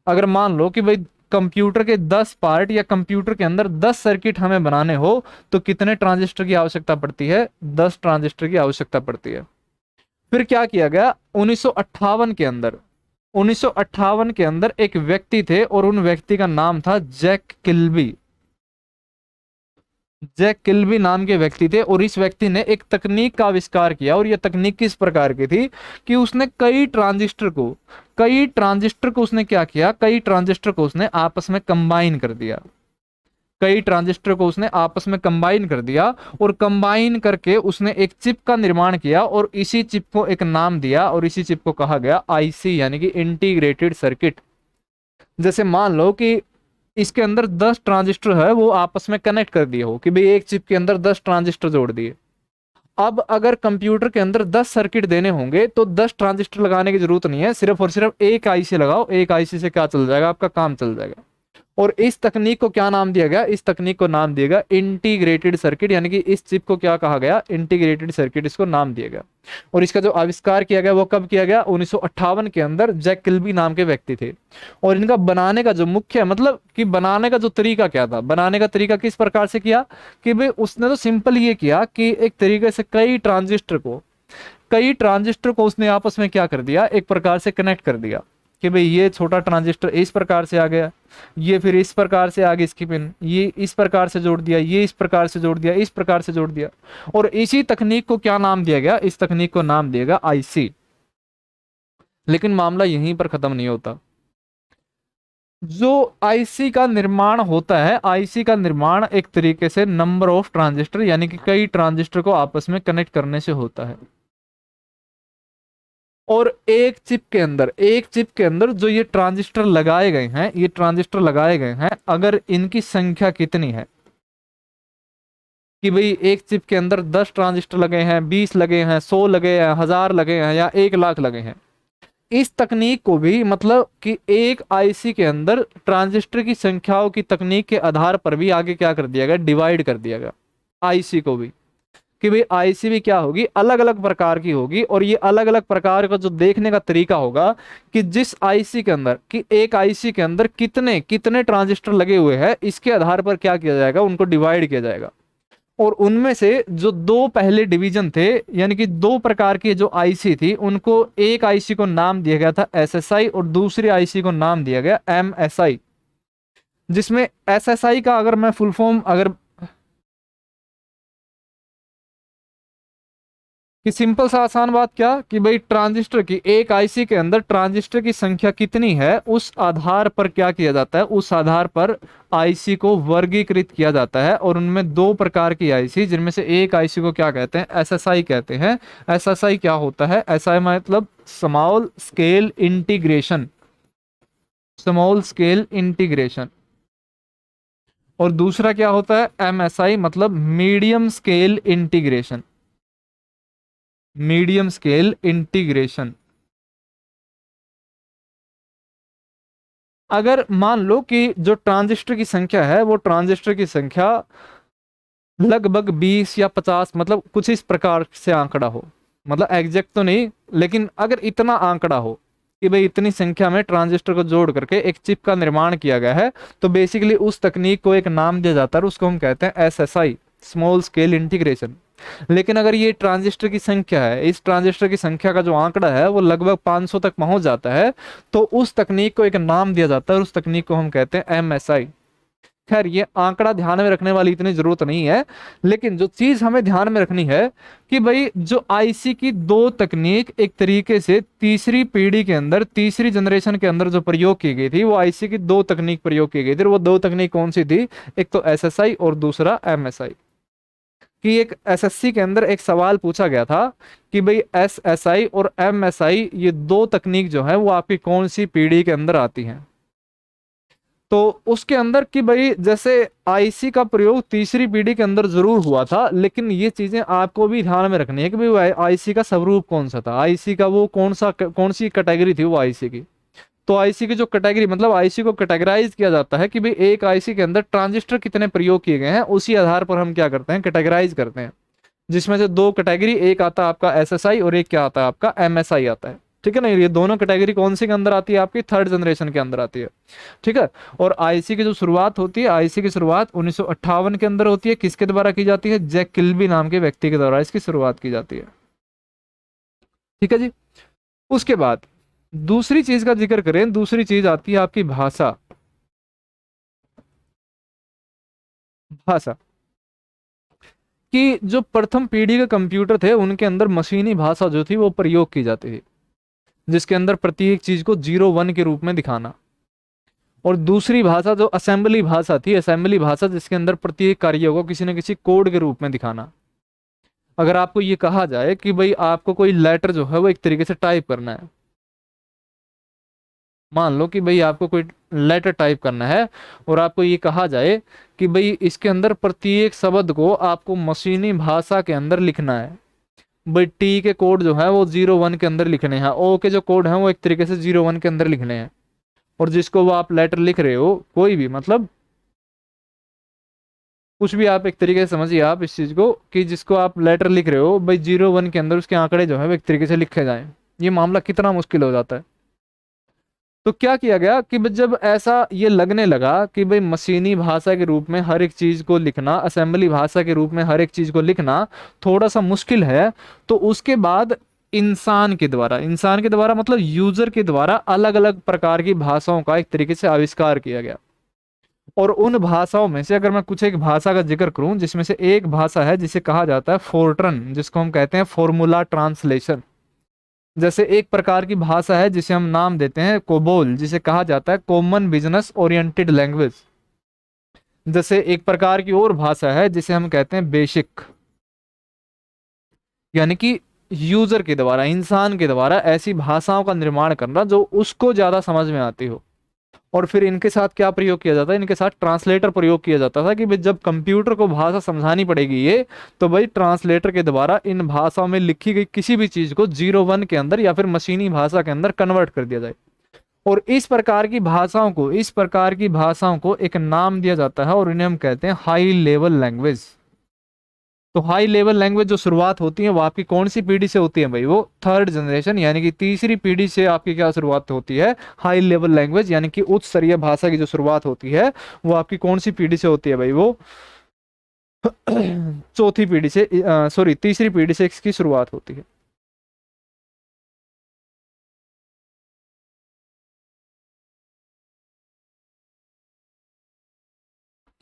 अगर मान लो कि भाई कंप्यूटर के 10 पार्ट या कंप्यूटर के अंदर 10 सर्किट हमें बनाने हो, तो कितने ट्रांजिस्टर की आवश्यकता पड़ती है, 10 ट्रांजिस्टर की आवश्यकता पड़ती है। फिर क्या किया गया 1958 के अंदर, 1958 के अंदर एक व्यक्ति थे और उन व्यक्ति का नाम था जैक किल्बी। जैक किल्बी नाम के व्यक्ति थे और इस व्यक्ति ने एक तकनीक का आविष्कार किया, और यह तकनीक किस प्रकार की थी कि उसने कई ट्रांजिस्टर को उसने क्या किया, कई ट्रांजिस्टर को उसने आपस में कंबाइन कर दिया, कई ट्रांजिस्टर को उसने आपस में कंबाइन कर दिया, और कंबाइन करके उसने एक चिप का निर्माण किया, और इसी चिप को एक नाम दिया, और इसी चिप को कहा गया आईसी, यानी कि इंटीग्रेटेड सर्किट। जैसे मान लो कि इसके अंदर 10 ट्रांजिस्टर है वो आपस में कनेक्ट कर दिए हो, कि भाई एक चिप के अंदर 10 ट्रांजिस्टर जोड़ दिए। अब अगर कंप्यूटर के अंदर 10 सर्किट देने होंगे तो 10 ट्रांजिस्टर लगाने की जरूरत नहीं है, सिर्फ और सिर्फ एक आईसी लगाओ, एक आईसी से क्या चल जाएगा, आपका काम चल जाएगा। और इस तकनीक को क्या नाम दिया गया, इस तकनीक को नाम दिया गया इंटीग्रेटेड सर्किट, यानी कि इस चिप को क्या कहा गया, इंटीग्रेटेड सर्किट इसको नाम दिया गया। और इसका जो आविष्कार किया गया वो कब किया गया, 1958 के अंदर जैक किल्बी नाम के व्यक्ति थे। और इनका बनाने का जो मुख्य मतलब कि बनाने का जो तरीका क्या था, बनाने का तरीका किस प्रकार से किया कि भाई उसने तो सिंपल ये किया कि एक तरीके से कई ट्रांजिस्टर को उसने आपस में क्या कर दिया, एक प्रकार से कनेक्ट कर दिया, कि भाई ये छोटा ट्रांजिस्टर इस प्रकार से आ गया, ये फिर इस प्रकार से आगे इसकी पिन, ये इस प्रकार से जोड़ दिया, ये इस प्रकार से जोड़ दिया, इस प्रकार से जोड़ दिया। और इसी तकनीक को क्या नाम दिया गया, इस तकनीक को नाम दिया गया आईसी। लेकिन मामला यहीं पर खत्म नहीं होता। जो आईसी का निर्माण होता है, आईसी का निर्माण एक तरीके से नंबर ऑफ ट्रांजिस्टर, यानी कि कई ट्रांजिस्टर को आपस में कनेक्ट करने से होता है। और एक चिप के अंदर जो ये ट्रांजिस्टर लगाए गए हैं, ये ट्रांजिस्टर लगाए गए हैं, अगर इनकी संख्या कितनी है, कि भाई एक चिप के अंदर 10 ट्रांजिस्टर लगे हैं, 20 लगे हैं, 100 लगे हैं, 1000 लगे हैं, या 1 लाख लगे हैं, इस तकनीक को भी मतलब कि एक आईसी के अंदर ट्रांजिस्टर की संख्याओं की तकनीक के आधार पर भी आगे क्या कर दिया गया, डिवाइड कर दिया गया आईसी को भी, कि भाई आईसी भी क्या होगी, अलग अलग प्रकार की होगी। और ये अलग अलग प्रकार का जो देखने का तरीका होगा कि जिस आईसी के अंदर, कि एक आईसी के अंदर कितने कितने ट्रांजिस्टर लगे हुए हैं, इसके आधार पर क्या किया जाएगा, उनको डिवाइड किया जाएगा। और उनमें से जो दो पहले डिवीजन थे, यानी कि दो प्रकार की जो आईसी थी, उनको एक आईसी को नाम दिया गया था एसएसआई और दूसरी आईसी को नाम दिया गया एमएसआई। जिसमें एसएसआई का अगर मैं फुल फॉर्म अगर कि सिंपल सा आसान बात क्या कि भाई ट्रांजिस्टर की एक आईसी के अंदर ट्रांजिस्टर की संख्या कितनी है, उस आधार पर क्या किया जाता है, उस आधार पर आईसी को वर्गीकृत किया जाता है। और उनमें दो प्रकार की आईसी, जिनमें से एक आईसी को क्या कहते हैं, एसएसआई कहते हैं। एसएसआई क्या होता है, एसआई मतलब small scale integration, small scale integration. और दूसरा क्या होता है, एमएसआई मतलब medium scale integration, medium scale integration. अगर मान लो कि जो ट्रांजिस्टर की संख्या है, वो ट्रांजिस्टर की संख्या लगभग 20 या 50, मतलब कुछ इस प्रकार से आंकड़ा हो, मतलब एग्जैक्ट तो नहीं, लेकिन अगर इतना आंकड़ा हो कि भाई इतनी संख्या में ट्रांजिस्टर को जोड़ करके एक चिप का निर्माण किया गया है, तो बेसिकली उस तकनीक को एक नाम दिया जाता है, उसको हम कहते हैं एसएसआई, स्मॉल स्केल इंटीग्रेशन। लेकिन अगर ये ट्रांजिस्टर की संख्या है, इस ट्रांजिस्टर की संख्या का जो आंकड़ा है वो लगभग 500 तक पहुंच जाता है, तो उस तकनीक को एक नाम दिया जाता है और उस तकनीक को हम कहते हैं एमएसआई। खैर ये आंकड़ा ध्यान में रखने वाली इतनी जरूरत नहीं है, लेकिन जो चीज हमें ध्यान में रखनी है कि भाई जो आईसी की दो तकनीक एक तरीके से तीसरी पीढ़ी के अंदर, तीसरी जनरेशन के अंदर जो प्रयोग की गई थी, वो आईसी की दो तकनीक प्रयोग की गई थी। वो दो तकनीक कौन सी थी? एक तो एसएसआई और दूसरा एमएसआई। कि एक एसएससी के अंदर एक सवाल पूछा गया था कि भाई एसएसआई और एमएसआई ये दो तकनीक जो है वो आपकी कौन सी पीढ़ी के अंदर आती हैं। तो उसके अंदर कि भाई जैसे आईसी का प्रयोग तीसरी पीढ़ी के अंदर जरूर हुआ था, लेकिन ये चीजें आपको भी ध्यान में रखनी है कि भाई आईसी का स्वरूप कौन सा था, आईसी का वो कौन सी कैटेगरी थी वो आईसी की। तो आईसी की जो कैटेगरी, मतलब आईसी को कैटेगराइज किया जाता है कि भाई एक आईसी के अंदर ट्रांजिस्टर कितने प्रयोग किए गए हैं, उसी आधार पर हम क्या करते हैं, कैटेगराइज करते हैं। जिसमें से दो कैटेगरी, एक आता है आपका एसएसआई और एक क्या आता है आपका एमएसआई आता है। ठीक है ना, ये दोनों कैटेगरी कौन सी के अंदर आती है? आपकी थर्ड जनरेशन के अंदर आती है। ठीक है। और आईसी की जो शुरुआत होती है, आईसी की शुरुआत 1958 के अंदर होती है। किसके द्वारा की जाती है? जैक किल्बी नाम के व्यक्ति के द्वारा इसकी शुरुआत की जाती है। ठीक है जी। उसके बाद दूसरी चीज का जिक्र करें, दूसरी चीज आती है आपकी भाषा। भाषा कि जो प्रथम पीढ़ी के कंप्यूटर थे उनके अंदर मशीनी भाषा जो थी वो प्रयोग की जाती थी, जिसके अंदर प्रत्येक चीज को 0 1 के रूप में दिखाना। और दूसरी भाषा जो असेंबली भाषा थी, असेंबली भाषा जिसके अंदर प्रत्येक कार्य को किसी न किसी कोड के रूप में दिखाना। अगर आपको ये कहा जाए कि भाई आपको कोई लेटर जो है वो एक तरीके से टाइप करना है, मान लो कि भाई आपको कोई लेटर टाइप करना है और आपको ये कहा जाए कि भाई इसके अंदर प्रत्येक शब्द को आपको मशीनी भाषा के अंदर लिखना है। भाई टी के कोड जो है वो 0 1 के अंदर लिखने हैं, ओ के जो कोड है वो एक तरीके से 0 1 के अंदर लिखने हैं। और जिसको वो आप लेटर लिख रहे हो, कोई भी, मतलब कुछ भी, आप एक तरीके से समझिए आप इस चीज को कि जिसको आप लेटर लिख रहे हो भाई 0 1 के अंदर उसके आंकड़े जो है वो एक तरीके से लिखे जाएं। ये मामला कितना मुश्किल हो जाता है। तो क्या किया गया कि जब ऐसा ये लगने लगा कि भाई मशीनी भाषा के रूप में हर एक चीज को लिखना, असेंबली भाषा के रूप में हर एक चीज को लिखना थोड़ा सा मुश्किल है, तो उसके बाद इंसान के द्वारा मतलब यूजर के द्वारा अलग अलग प्रकार की भाषाओं का एक तरीके से आविष्कार किया गया। और उन भाषाओं में से अगर मैं कुछ एक भाषा का जिक्र करूं, जिसमें से एक भाषा है जिसे कहा जाता है फोर्ट्रन, जिसको हम कहते हैं फॉर्मूला ट्रांसलेशन। जैसे एक प्रकार की भाषा है जिसे हम नाम देते हैं कोबोल, जिसे कहा जाता है कॉमन बिजनेस ओरिएंटेड लैंग्वेज। जैसे एक प्रकार की और भाषा है जिसे हम कहते हैं बेसिक, यानी कि यूजर के द्वारा, इंसान के द्वारा ऐसी भाषाओं का निर्माण करना जो उसको ज्यादा समझ में आती हो। और फिर इनके साथ क्या प्रयोग किया जाता है? इनके साथ ट्रांसलेटर प्रयोग किया जाता था कि भाई जब कंप्यूटर को भाषा समझानी पड़ेगी ये, तो भाई ट्रांसलेटर के द्वारा इन भाषाओं में लिखी गई किसी भी चीज को 0 1 के अंदर या फिर मशीनी भाषा के अंदर कन्वर्ट कर दिया जाए। और इस प्रकार की भाषाओं को एक नाम दिया जाता है और इन्हें हम कहते हैं हाई लेवल लैंग्वेज। तो हाई लेवल लैंग्वेज जो शुरुआत होती है वो आपकी कौन सी पीढ़ी से होती है भाई? वो थर्ड जनरेशन यानी कि तीसरी पीढ़ी से आपकी क्या शुरुआत होती है? हाई लेवल लैंग्वेज यानी कि उच्च स्तरीय भाषा की जो शुरुआत होती है वो आपकी कौन सी पीढ़ी से होती है भाई? वो चौथी पीढ़ी से, सॉरी तीसरी पीढ़ी से इसकी शुरुआत होती है।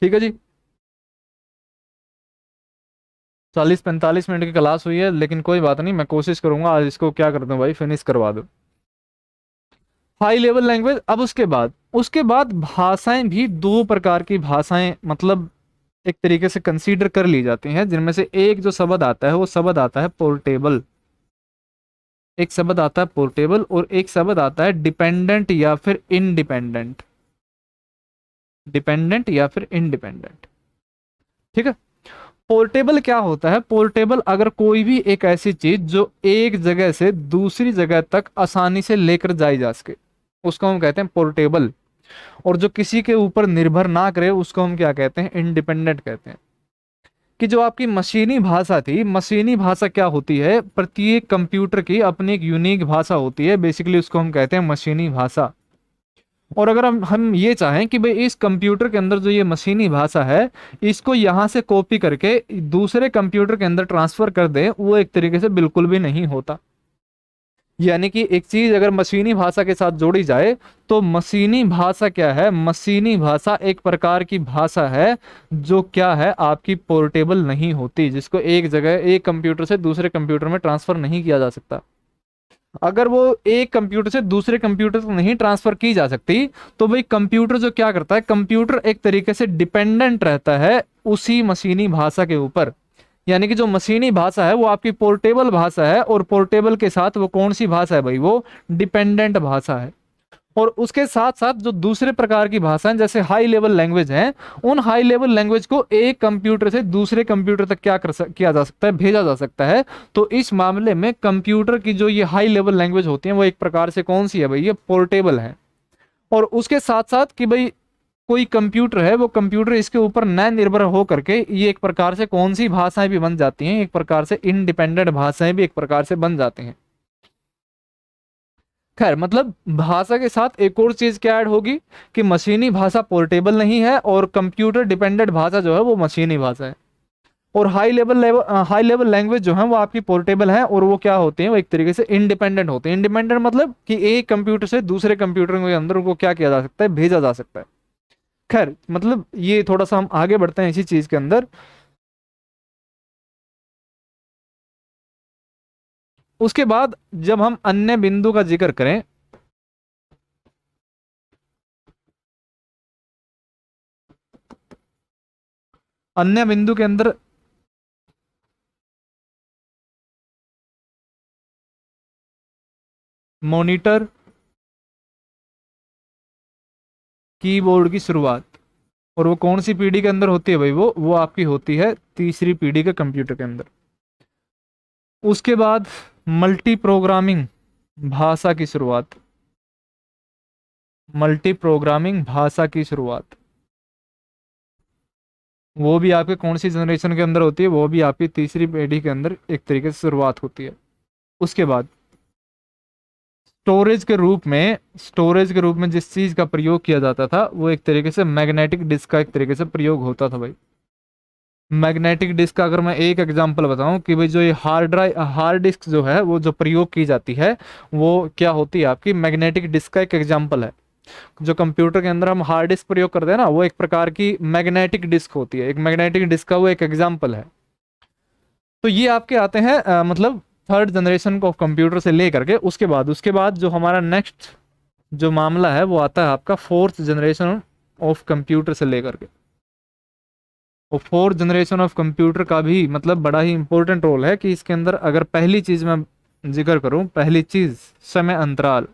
ठीक है जी। 40 45 मिनट की क्लास हुई है, लेकिन कोई बात नहीं, मैं कोशिश करूंगा आज इसको क्या कर दूं भाई, फिनिश करवा दूं। High level language. अब उसके बाद भाषाएं भी दो प्रकार की भाषाएं मतलब एक तरीके से कंसीडर कर ली जाती हैं, जिनमें से एक जो शब्द आता है वो शब्द आता है पोर्टेबल। एक शब्द आता है पोर्टेबल और एक शब्द आता है डिपेंडेंट या फिर इनडिपेंडेंट। डिपेंडेंट या फिर इनडिपेंडेंट। ठीक है। पोर्टेबल क्या होता है? पोर्टेबल अगर कोई भी एक ऐसी चीज जो एक जगह से दूसरी जगह तक आसानी से लेकर जाई जा सके, उसको हम कहते हैं पोर्टेबल। और जो किसी के ऊपर निर्भर ना करे उसको हम क्या कहते हैं? इंडिपेंडेंट कहते हैं। कि जो आपकी मशीनी भाषा थी, मशीनी भाषा क्या होती है, प्रत्येक कंप्यूटर की अपनी एक यूनिक भाषा होती है, बेसिकली उसको हम कहते हैं मशीनी भाषा। और अगर हम ये चाहें कि भाई इस कंप्यूटर के अंदर जो ये मशीनी भाषा है, इसको यहाँ से कॉपी करके दूसरे कंप्यूटर के अंदर ट्रांसफर कर दें, वो एक तरीके से बिल्कुल भी नहीं होता। यानी कि एक चीज अगर मशीनी भाषा के साथ जोड़ी जाए, तो मशीनी भाषा क्या है, मशीनी भाषा एक प्रकार की भाषा है जो क्या है, आपकी पोर्टेबल नहीं होती, जिसको एक जगह एक कंप्यूटर से दूसरे कंप्यूटर में ट्रांसफर नहीं किया जा सकता। अगर वो एक कंप्यूटर से दूसरे कंप्यूटर तक नहीं ट्रांसफर की जा सकती, तो भाई कंप्यूटर जो क्या करता है, कंप्यूटर एक तरीके से डिपेंडेंट रहता है उसी मशीनी भाषा के ऊपर। यानी कि जो मशीनी भाषा है वो आपकी पोर्टेबल भाषा है, और पोर्टेबल के साथ वो कौन सी भाषा है भाई, वो डिपेंडेंट भाषा है। और उसके साथ साथ जो दूसरे प्रकार की भाषा है, जैसे हाई लेवल लैंग्वेज है, उन हाई लेवल लैंग्वेज को एक कंप्यूटर से दूसरे कंप्यूटर तक किया जा सकता है, भेजा जा सकता है। तो इस मामले में कंप्यूटर की जो ये हाई लेवल लैंग्वेज होती है, वो एक प्रकार से कौन सी है भाई, ये पोर्टेबल है। और उसके साथ साथ कि भाई कोई कंप्यूटर है, वो कंप्यूटर इसके ऊपर न निर्भर हो करके ये एक प्रकार से कौन सी भाषाएं भी बन जाती हैं, एक प्रकार से इंडिपेंडेंट भाषाएं भी एक प्रकार से बन जाती हैं। खैर, मतलब भाषा के साथ एक और चीज क्या ऐड होगी कि मशीनी भाषा पोर्टेबल नहीं है, और कंप्यूटर डिपेंडेंट भाषा जो है वो मशीनी भाषा है। और हाई लेवल लैंग्वेज जो है वो आपकी पोर्टेबल है, और वो क्या होते हैं, वो एक तरीके से इंडिपेंडेंट होते हैं। इंडिपेंडेंट मतलब कि एक कंप्यूटर से दूसरे कंप्यूटर के अंदर उनको क्या किया जा सकता है, भेजा जा सकता है। खैर, मतलब ये थोड़ा सा हम आगे बढ़ते हैं इसी चीज के अंदर। उसके बाद जब हम अन्य बिंदु का जिक्र करें, अन्य बिंदु के अंदर मॉनिटर कीबोर्ड की शुरुआत, और वो कौन सी पीढ़ी के अंदर होती है भाई, वो आपकी होती है तीसरी पीढ़ी के कंप्यूटर के अंदर। उसके बाद मल्टी प्रोग्रामिंग भाषा की शुरुआत, मल्टी प्रोग्रामिंग भाषा की शुरुआत, वो भी आपके कौन सी जनरेशन के अंदर होती है, वो भी आपकी तीसरी पीढ़ी के अंदर एक तरीके से शुरुआत होती है। उसके बाद स्टोरेज के रूप में जिस चीज का प्रयोग किया जाता था, वो एक तरीके से मैग्नेटिक डिस्क का एक तरीके से प्रयोग होता था भाई। मैग्नेटिक डिस्क का अगर मैं एक एग्जांपल बताऊं कि भाई जो ये हार्ड डिस्क जो है वो जो प्रयोग की जाती है, वो क्या होती है, आपकी मैग्नेटिक डिस्क का एक एग्जांपल है। जो कंप्यूटर के अंदर हम हार्ड डिस्क प्रयोग करते हैं ना, वो एक प्रकार की मैग्नेटिक डिस्क होती है, एक मैग्नेटिक डिस्क का वो एक एग्जांपल है। तो ये आपके आते हैं मतलब थर्ड जनरेशन ऑफ कंप्यूटर से लेकर के। उसके बाद जो हमारा नेक्स्ट जो मामला है वो आता है आपका फोर्थ जनरेशन ऑफ कंप्यूटर से लेकर के। और फोर्थ जनरेशन ऑफ कंप्यूटर का भी मतलब बड़ा ही इंपॉर्टेंट रोल है कि इसके अंदर अगर पहली चीज मैं जिक्र करूं, पहली चीज समय अंतराल,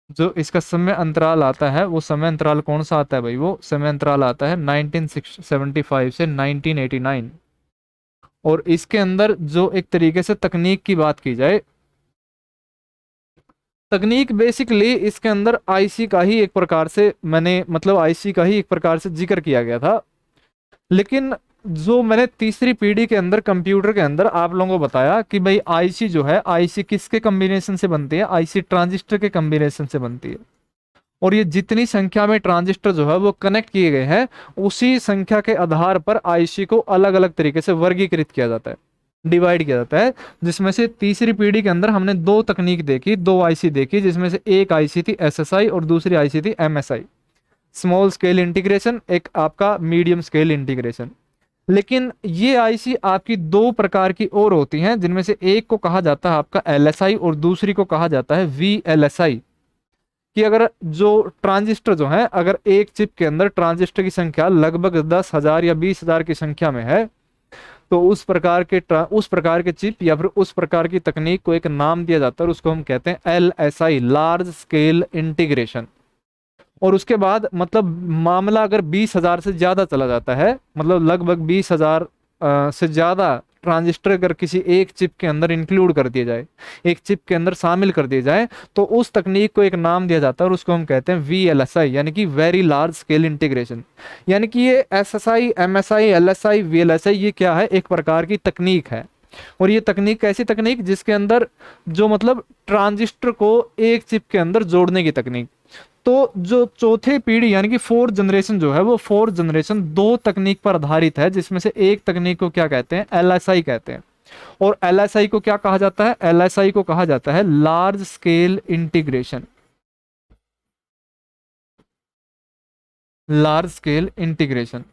जो इसका समय अंतराल आता है, वो समय अंतराल कौन सा आता है भाई, वो समय अंतराल आता है 1975 से 1989। और इसके अंदर जो एक तरीके से तकनीक की बात की जाए, तकनीक बेसिकली इसके अंदर आईसी का ही एक प्रकार से मैंने मतलब आईसी का ही एक प्रकार से जिक्र किया गया था। लेकिन जो मैंने तीसरी पीढ़ी के अंदर कंप्यूटर के अंदर आप लोगों को बताया कि भाई आईसी जो है, आईसी किसके कॉम्बिनेशन से बनती है, आईसी ट्रांजिस्टर के कॉम्बिनेशन से बनती है। और ये जितनी संख्या में ट्रांजिस्टर जो है वो कनेक्ट किए गए हैं, उसी संख्या के आधार पर आईसी को अलग अलग तरीके से वर्गीकृत किया जाता है, डिवाइड किया जाता है। जिसमें से तीसरी पीढ़ी के अंदर हमने दो तकनीक देखी, दो आईसी देखी, जिसमें से एक आईसी थी एसएसआई और दूसरी आईसी थी एमएसआई, स्मॉल स्केल इंटीग्रेशन, एक आपका मीडियम स्केल इंटीग्रेशन। लेकिन ये आईसी आपकी दो प्रकार की और होती हैं, जिनमें से एक को कहा जाता है आपका एलएसआई और दूसरी को कहा जाता है वीएलएसआई। कि अगर जो ट्रांजिस्टर जो है, अगर एक चिप के अंदर ट्रांजिस्टर की संख्या लगभग 10,000 या 20,000 की संख्या में है, तो उस प्रकार के चिप या फिर उस प्रकार की तकनीक को एक नाम दिया जाता है, और उसको हम कहते हैं एलएसआई, लार्ज स्केल इंटीग्रेशन। और उसके बाद मतलब मामला अगर 20,000 से ज्यादा चला जाता है, मतलब लगभग 20,000 से ज्यादा ट्रांजिस्टर अगर किसी एक चिप के अंदर इंक्लूड कर दिया जाए, एक चिप के अंदर शामिल कर दिया जाए, तो उस तकनीक को एक नाम दिया जाता है और उसको हम कहते हैं VLSI, यानी कि वेरी लार्ज स्केल इंटीग्रेशन। यानी कि ये SSI, MSI, LSI, VLSI ये क्या है, एक प्रकार की तकनीक है। और ये तकनीक कैसी तकनीक, जिसके अंदर जो मतलब ट्रांजिस्टर को एक चिप के अंदर जोड़ने की तकनीक। तो जो चौथे पीढ़ी यानी कि फोर्थ जनरेशन जो है, वो फोर्थ जनरेशन दो तकनीक पर आधारित है, जिसमें से एक तकनीक को क्या कहते हैं, LSI कहते हैं। और LSI को क्या कहा जाता है, LSI को कहा जाता है large scale integration, large scale integration.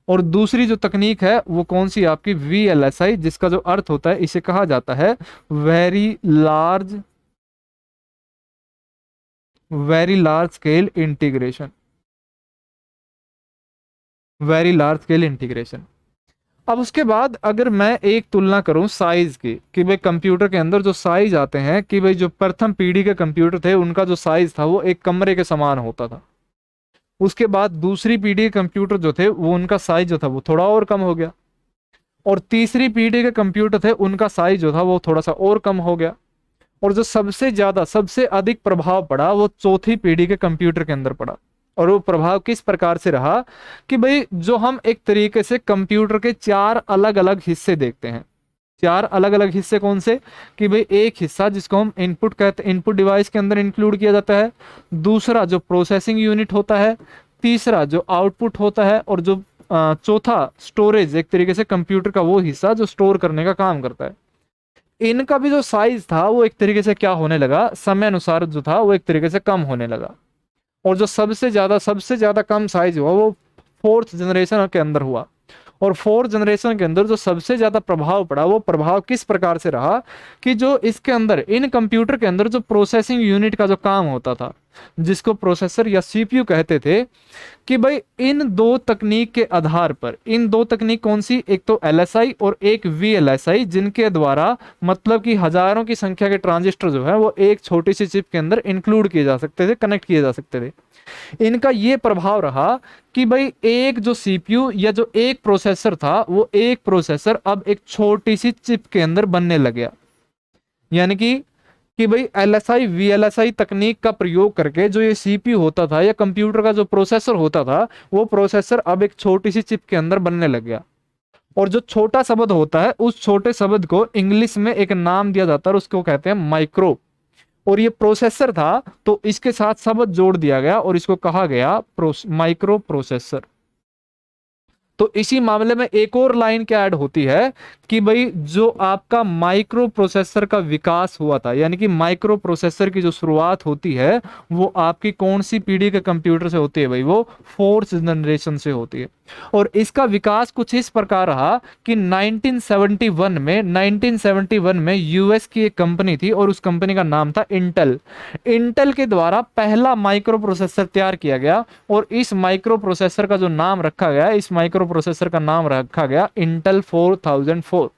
और दूसरी जो तकनीक है वो कौन सी, आपकी VLSI, जिसका जो अर्थ होता है, इसे कहा जाता है very large, very large scale integration, very large scale integration. अब उसके बाद अगर मैं एक तुलना करूं साइज की, कि भाई कंप्यूटर के अंदर जो साइज आते हैं, कि भाई जो प्रथम पीढ़ी के कंप्यूटर थे उनका जो साइज था वो एक कमरे के समान होता था। उसके बाद दूसरी पीढ़ी के कंप्यूटर जो थे वो उनका साइज जो था वो थोड़ा और कम हो गया। और तीसरी पीढ़ी के कंप्यूटर थे उनका साइज जो था वो थोड़ा सा और कम हो गया। और जो सबसे ज्यादा सबसे अधिक प्रभाव पड़ा वो चौथी पीढ़ी के कंप्यूटर के अंदर पड़ा। और वो प्रभाव किस प्रकार से रहा, कि भाई जो हम एक तरीके से कंप्यूटर के चार अलग अलग हिस्से देखते हैं, चार अलग अलग हिस्से कौन से, कि भाई एक हिस्सा जिसको हम इनपुट कहते हैं, इनपुट डिवाइस के अंदर इंक्लूड किया जाता है। दूसरा जो प्रोसेसिंग यूनिट होता है। तीसरा जो आउटपुट होता है। और जो चौथा स्टोरेज, एक तरीके से कंप्यूटर का वो हिस्सा जो स्टोर करने का काम करता है। इनका भी जो साइज था वो एक तरीके से क्या होने लगा, समय अनुसार जो था वो एक तरीके से कम होने लगा। और जो सबसे ज्यादा कम साइज हुआ वो फोर्थ जनरेशन के अंदर हुआ। और फोर्थ जनरेशन के अंदर जो सबसे ज्यादा प्रभाव पड़ा वो प्रभाव किस प्रकार से रहा, कि जो इसके अंदर इन कंप्यूटर के अंदर जो प्रोसेसिंग यूनिट का जो काम होता था, जिसको प्रोसेसर या CPU कहते थे, कि भाई इन दो तकनीक के आधार पर, इन दो तकनीक कौन सी, एक तो LSI और एक VLSI, जिनके द्वारा मतलब कि हजारों की संख्या के ट्रांजिस्टर जो है वो एक छोटी सी चिप के अंदर इंक्लूड किए जा सकते थे, कनेक्ट किए जा सकते थे। इनका ये प्रभाव रहा कि भाई एक जो CPU या जो एक प्रोसेसर था, वो एक प्रोसेसर अब एक छोटी सी चिप के अंदर बनने लग गया। यानी कि भाई LSI VLSI तकनीक का प्रयोग करके जो ये CPU होता था या कंप्यूटर का जो प्रोसेसर होता था, वो प्रोसेसर अब एक छोटी सी चिप के अंदर बनने लग गया। और जो छोटा शब्द होता है, उस छोटे शब्द को इंग्लिश में एक नाम दिया जाता है, उसको कहते हैं माइक्रो। और ये प्रोसेसर था तो इसके साथ शब्द जोड़ दिया गया और इसको कहा गया माइक्रो प्रोसेसर। तो इसी मामले में एक और लाइन क्या ऐड होती है, कि भाई जो आपका माइक्रो प्रोसेसर का विकास हुआ था, यानी कि माइक्रो प्रोसेसर की जो शुरुआत होती है वो आपकी कौन सी पीढ़ी के कंप्यूटर से होती है भाई, वो फोर्थ जनरेशन से होती है। और इसका विकास कुछ इस प्रकार रहा कि 1971 में US की एक कंपनी थी और उस कंपनी का नाम था इंटेल। इंटेल के द्वारा पहला माइक्रो प्रोसेसर तैयार किया गया और इस माइक्रो प्रोसेसर का जो नाम रखा गया, इस माइक्रो प्रोसेसर का नाम रखा गया इंटेल 4004।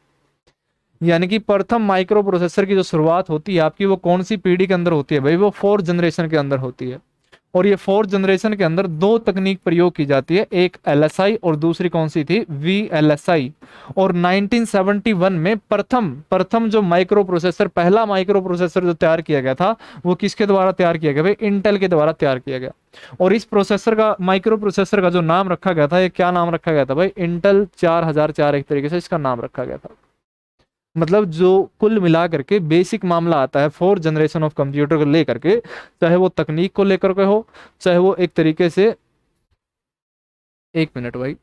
यानी कि प्रथम माइक्रो प्रोसेसर की जो शुरुआत होती है आपकी, वो कौन सी पीढ़ी के अंदर होती है भाई, वो फोर्थ जनरेशन के अंदर होती है। और ये फोर्थ जनरेशन के अंदर दो तकनीक प्रयोग की जाती है, एक LSI और दूसरी कौन सी थी, VLSI। और 1971 में प्रथम जो माइक्रो प्रोसेसर, पहला माइक्रो प्रोसेसर जो तैयार किया गया था, वो किसके द्वारा तैयार किया गया भाई, इंटेल के द्वारा तैयार किया गया। और इस प्रोसेसर का, माइक्रो प्रोसेसर का जो नाम रखा गया था, ये क्या नाम रखा गया था भाई, इंटेल 4004, एक तरीके से इसका नाम रखा गया था। मतलब जो कुल मिला करके बेसिक मामला आता है फोर्थ जनरेशन ऑफ कंप्यूटर को लेकर के, चाहे वो तकनीक को लेकर के हो, चाहे वो एक तरीके से, एक मिनट भाई,